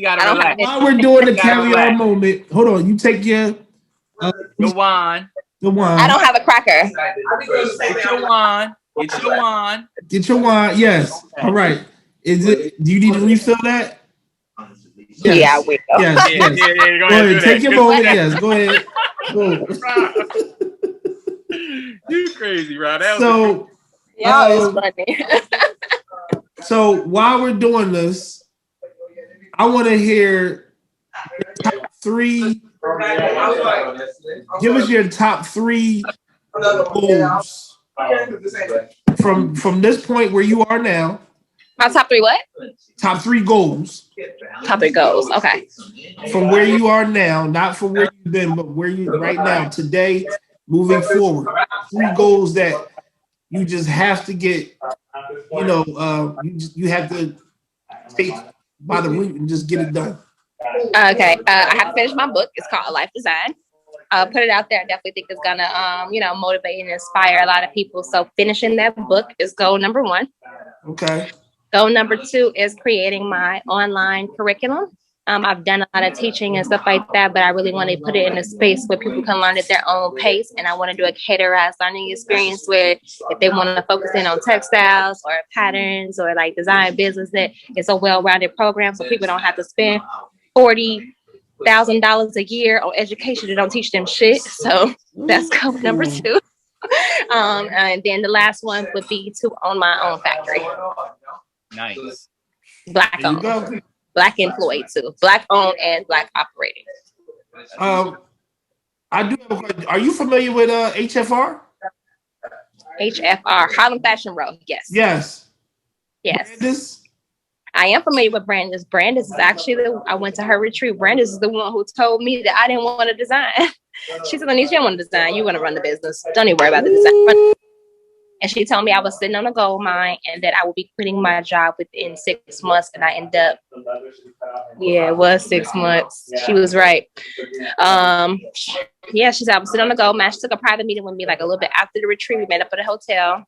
gotta relax. While we're doing the caviar moment, hold on. You take your the wine. The wine. I don't have a cracker. Get your wine. Get your wine. Get your wine. Yes. Okay. All right. Is it? Do you need to refill that? Yes. Yeah, I will. Yes. Go ahead. Take your moment. Yes. Go ahead. You crazy, Rob. Y'all is funny. So while we're doing this, I want to hear top 3. Give us your top 3 goals from this point where you are now. My top 3 what? Top 3 goals. Top 3 goals. Okay. From where you are now, not from where you've been, but where you right now, today, moving forward. 3 goals that you just have to get. You have to take by the root and just get it done. Okay. I have to finish my book. It's called A Life Design. Put it out there. I definitely think it's gonna, motivate and inspire a lot of people. So finishing that book is goal number 1. Okay. Goal number 2 is creating my online curriculum. I've done a lot of teaching and stuff like that, but I really want to put it in a space where people can learn at their own pace. And I want to do a categorized learning experience where if they want to focus in on textiles or patterns or like design business, that it's a well-rounded program so people don't have to spend $40,000 a year on education that don't teach them shit. So that's goal number 2. And then the last one would be to own my own factory. Nice. Black owned. Black employed too. Black owned and Black operated. I do. Are you familiar with HFR? HFR, Harlem Fashion Row. Yes. Brandis? I am familiar with Brandis. Brandis is actually I went to her retreat. Brandis is the one who told me that I didn't want to design. She said, Lenese, you don't want to design. You want to run the business. Don't even worry about the design. And she told me I was sitting on a gold mine and that I would be quitting my job within 6 months. And I ended up, it was 6 months. She was right. She said I was sitting on a gold mine. She took a private meeting with me like a little bit after the retreat. We met up at a hotel.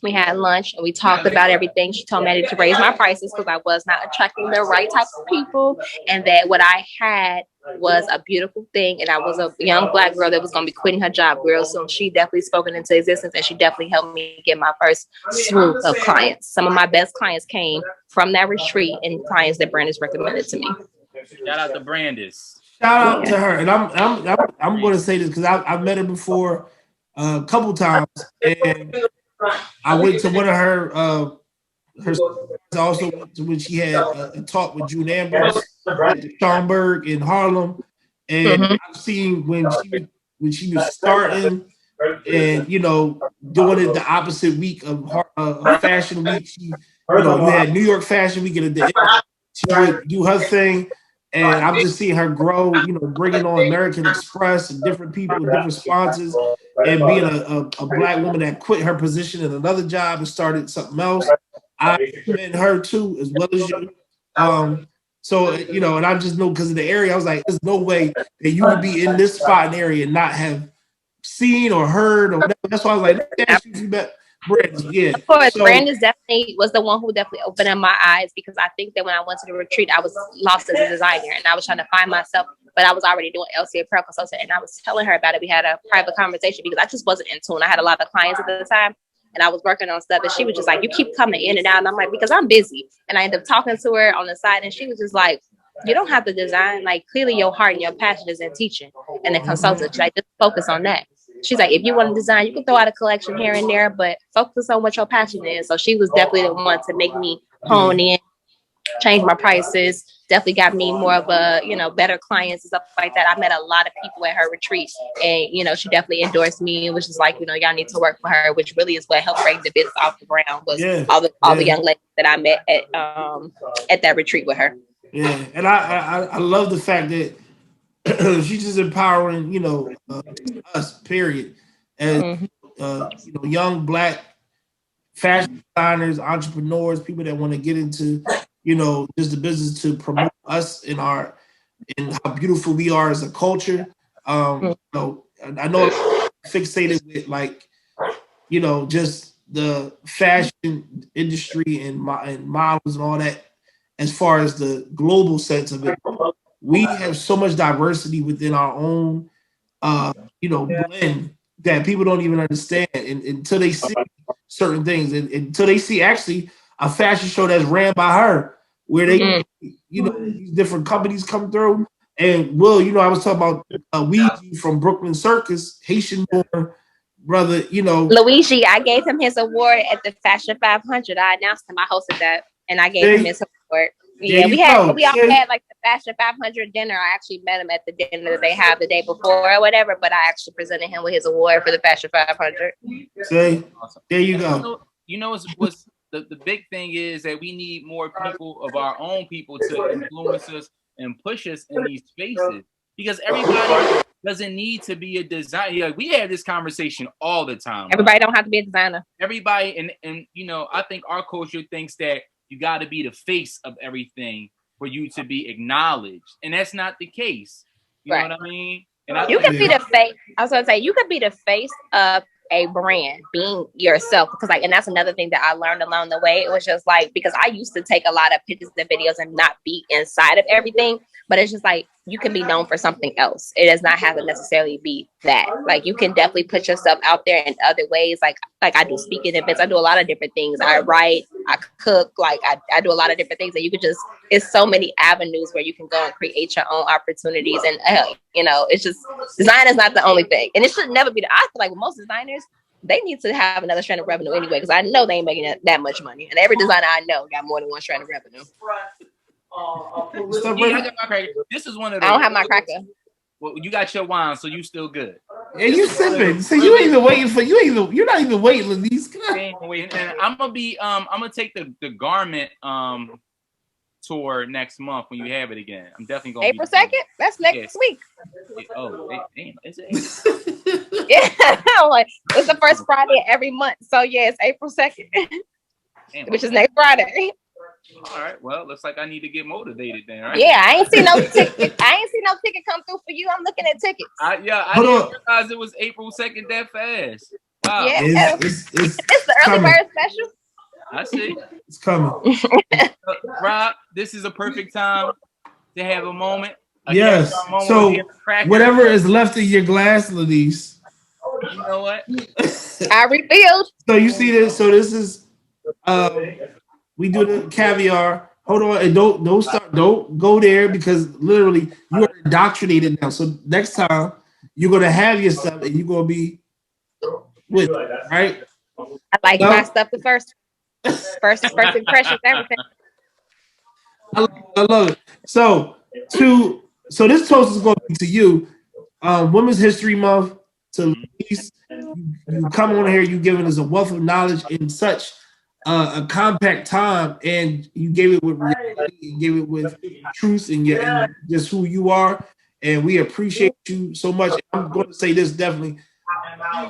We had lunch and we talked about everything. She told me I needed to raise my prices because I was not attracting the right type of people, and that what I had was a beautiful thing. And I was a young Black girl that was going to be quitting her job real soon. She definitely spoken into existence, and she definitely helped me get my first swoop of clients. Some of my best clients came from that retreat and clients that Brandis recommended to me. Shout out to Brandis. Shout out to her. And I'm going to say this because I've met her before a couple times, and I went to one of her also when she had a talk with June Ambrose at Schaumburg in Harlem, and I've seen when she was starting and doing it the opposite week of Fashion Week. She, you had New York Fashion Week, and she would do her thing, and I'm just seeing her grow. Bringing on American Express and different people, and different sponsors. and being a black woman that quit her position in another job and started something else. I commend her too, as well as you. So, you know, and I just know because of the area, I was like, there's no way that you would be in this spot and area and not have seen or heard or whatever. That's why I was like, let me ask you about Brandon. Yeah. Of course, so, Brandon definitely was the one who definitely opened up my eyes, because I think that when I went to the retreat, I was lost as a designer and I was trying to find myself, but I was already doing LC Apparel Consulting, and I was telling her about it. We had a private conversation because I just wasn't in tune. I had a lot of clients at the time, and I was working on stuff, and she was just like, you keep coming in and out. And I'm like, because I'm busy. And I ended up talking to her on the side, and she was just like, you don't have to design. Like, clearly your heart and your passion is in teaching and then consulting. She's like, just focus on that. She's like, if you want to design, you can throw out a collection here and there, but focus on what your passion is. So she was definitely the one to make me hone in, change my prices, definitely got me more of a, you know, better clients and stuff like that. I met a lot of people at her retreat, and, you know, she definitely endorsed me, which is like, you know, y'all need to work for her, which really is what helped bring the business off the ground, was all the young ladies that I met at that retreat with her. Yeah, and I love the fact that she's just empowering, you know, us, period, as you know, young black fashion designers, entrepreneurs, people that want to get into, you know, just the business to promote us in how beautiful we are as a culture. You know, I know I'm fixated with, like, you know, just the fashion industry and models and all that, as far as the global sense of it. We have so much diversity within our own, you know, blend that people don't even understand until they see certain things, and until they see actually a fashion show that's ran by her, where they, you know, these different companies come through. And Will, you know, I was talking about Luigi from Brooklyn Circus, Haitian born brother, you know. Luigi, I gave him his award at the Fashion 500. I announced him. I hosted that, and I gave him his award. Yeah, we all had like the Fashion 500 dinner. I actually met him at the dinner that they have the day before or whatever, but I actually presented him with his award for the Fashion 500. See, there you go. You know what's the big thing is that we need more people of our own people to influence us and push us in these spaces, because everybody doesn't need to be a designer. Like, we have this conversation all the time. Everybody don't have to be a designer. Everybody, and you know, I think our culture thinks that you got to be the face of everything for you to be acknowledged, and that's not the case. You know what I mean? And you can be the face. I was gonna say, you could be the face of a brand, being yourself, because like, and that's another thing that I learned along the way. It was just like, because I used to take a lot of pictures and videos and not be inside of everything, but it's just like, you can be known for something else. It does not have to necessarily be that. Like, you can definitely put yourself out there in other ways. Like I do speaking events. I do a lot of different things. I write, I cook, like I do a lot of different things that you could just, it's so many avenues where you can go and create your own opportunities. And, you know, it's just, design is not the only thing. And it should never be. I feel like with most designers, they need to have another strand of revenue anyway, because I know they ain't making that much money. And every designer I know got more than one strand of revenue. Yeah, I got my cracker. This is one of the. I don't have my cracker. Well, you got your wine, so you still good. And you sipping, so you ain't even waiting for you're not even waiting, Lenese. And I'm gonna take the garment tour next month when you have it again. I'm definitely going April 2nd. That's next week. Oh, damn! Is it? Yeah, like, it's the first Friday every month. So yeah, it's April 2nd, which is next Friday. All right. Well, looks like I need to get motivated then. Right? Yeah, I ain't seen no ticket. I ain't seen no ticket come through for you. I'm looking at tickets. I didn't realize it was April 2nd that fast. Wow. Yeah, it's the early bird special. I see. It's coming. Rob, this is a perfect time to have a moment. Yes. So whatever is left in your glass, Lenese. You know what? I refilled. So you see this? So this is we do the caviar. Hold on, and don't go there, because literally you are indoctrinated now. So next time you're gonna have your stuff and you're gonna be with it, right? I like my stuff the first impressions, everything. I love it. So this toast is going to be to you. Women's History Month. To Lenese, you come on here, you giving us a wealth of knowledge in such a compact time, and you gave it with reality, you gave it with truth, and just who you are. And we appreciate you so much. I'm going to say this definitely.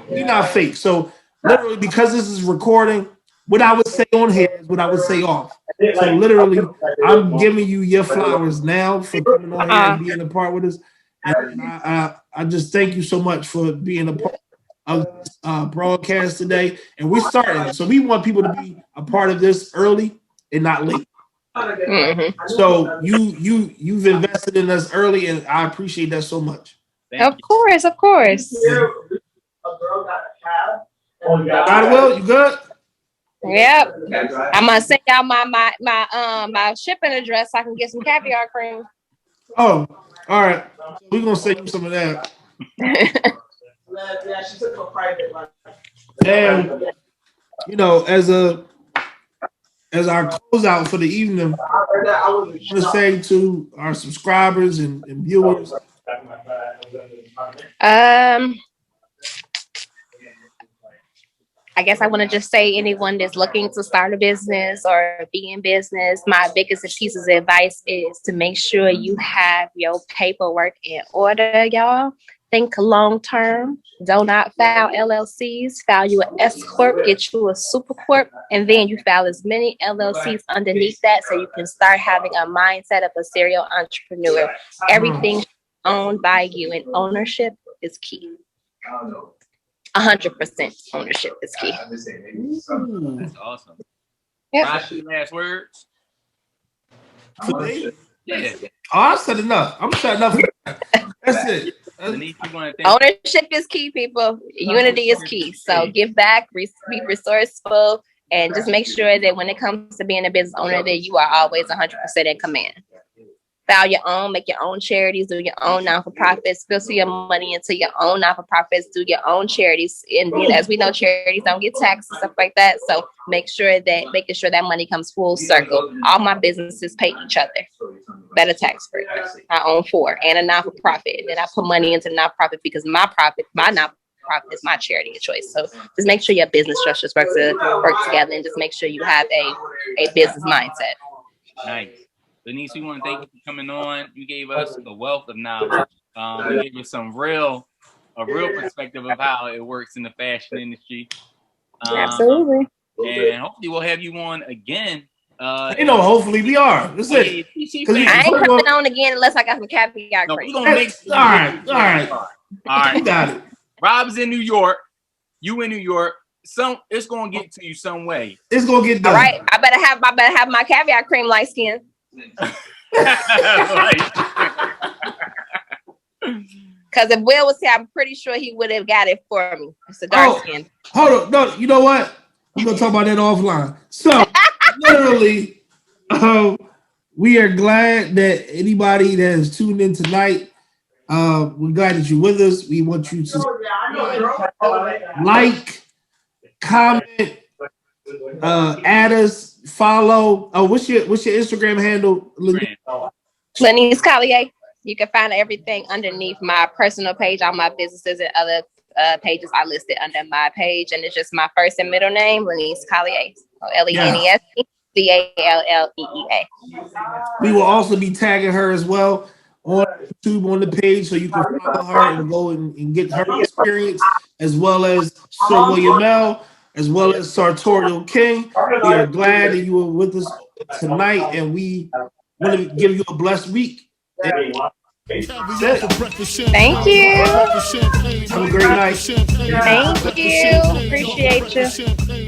We're not fake. So literally, because this is recording, what I would say on here is what I would say off. So literally, I'm giving you your flowers now for coming on here and being a part with us. And I just thank you so much for being a part of this broadcast today. And we're starting, so we want people to be a part of this early and not late. Mm-hmm. So you've invested in us early, and I appreciate that so much. Of course. Yeah. Will, you good? Yep. I'm gonna send y'all my shipping address so I can get some caviar cream. Oh, all right. We're gonna send you some of that. Yeah, she took a private lunch. And you know, as our closeout for the evening, I want to say to our subscribers and viewers. I guess I want to just say anyone that's looking to start a business or be in business, my biggest pieces of advice is to make sure you have your paperwork in order, y'all. Think long term. Do not file LLCs. File you an S Corp, get you a Super Corp, and then you file as many LLCs underneath that so you can start having a mindset of a serial entrepreneur. Everything owned by you, and ownership is key. 100% ownership is key. That's awesome. Yep. Rashi, last words? Yeah. Oh, I said enough. I'm shutting up. That's it. Ownership is key, people. Unity is key. So give back, be resourceful, and just make sure that when it comes to being a business owner, that you are always 100% in command. File your own, make your own charities, do your own non-for-profits, filter your money into your own non-for-profits, do your own charities. And as we know, charities don't get taxed and stuff like that. So making sure that money comes full circle. All my businesses pay each other. Better tax free. I own 4 and a non-for-profit. And I put money into non-profit because my non-profit is my charity of choice. So just make sure your business structures work together, and just make sure you have a business mindset. Nice. Lenese, we want to thank you for coming on. You gave us a wealth of knowledge. You gave us a real perspective of how it works in the fashion industry. Absolutely. And hopefully we'll have you on again. Hopefully we are. That's it. I ain't coming on again unless I got some caviar cream. All right. You got it. Rob's in New York. You in New York. It's gonna get to you some way. It's gonna get done. All right. I better have my caviar cream light skin. Because if Will was here, I'm pretty sure he would have got it for me. It's a dark skin. Hold on. No, you know what? We're going to talk about that offline. So, literally, we are glad that anybody that has tuned in tonight, we're glad that you're with us. We want you to like, comment, add us, follow. What's your Instagram handle? Lenese Calleea. You can find everything underneath my personal page. All my businesses and other pages are listed under my page, and it's just my first and middle name, Lenese Calleea. Lenese Calleea. We will also be tagging her as well on YouTube on the page, so you can follow her and go and get her experience, as well as Sir William L., as well as Sartorial King. We are glad that you were with us tonight, and we want to give you a blessed week. Thank you. Have a great night. Thank you. Appreciate you.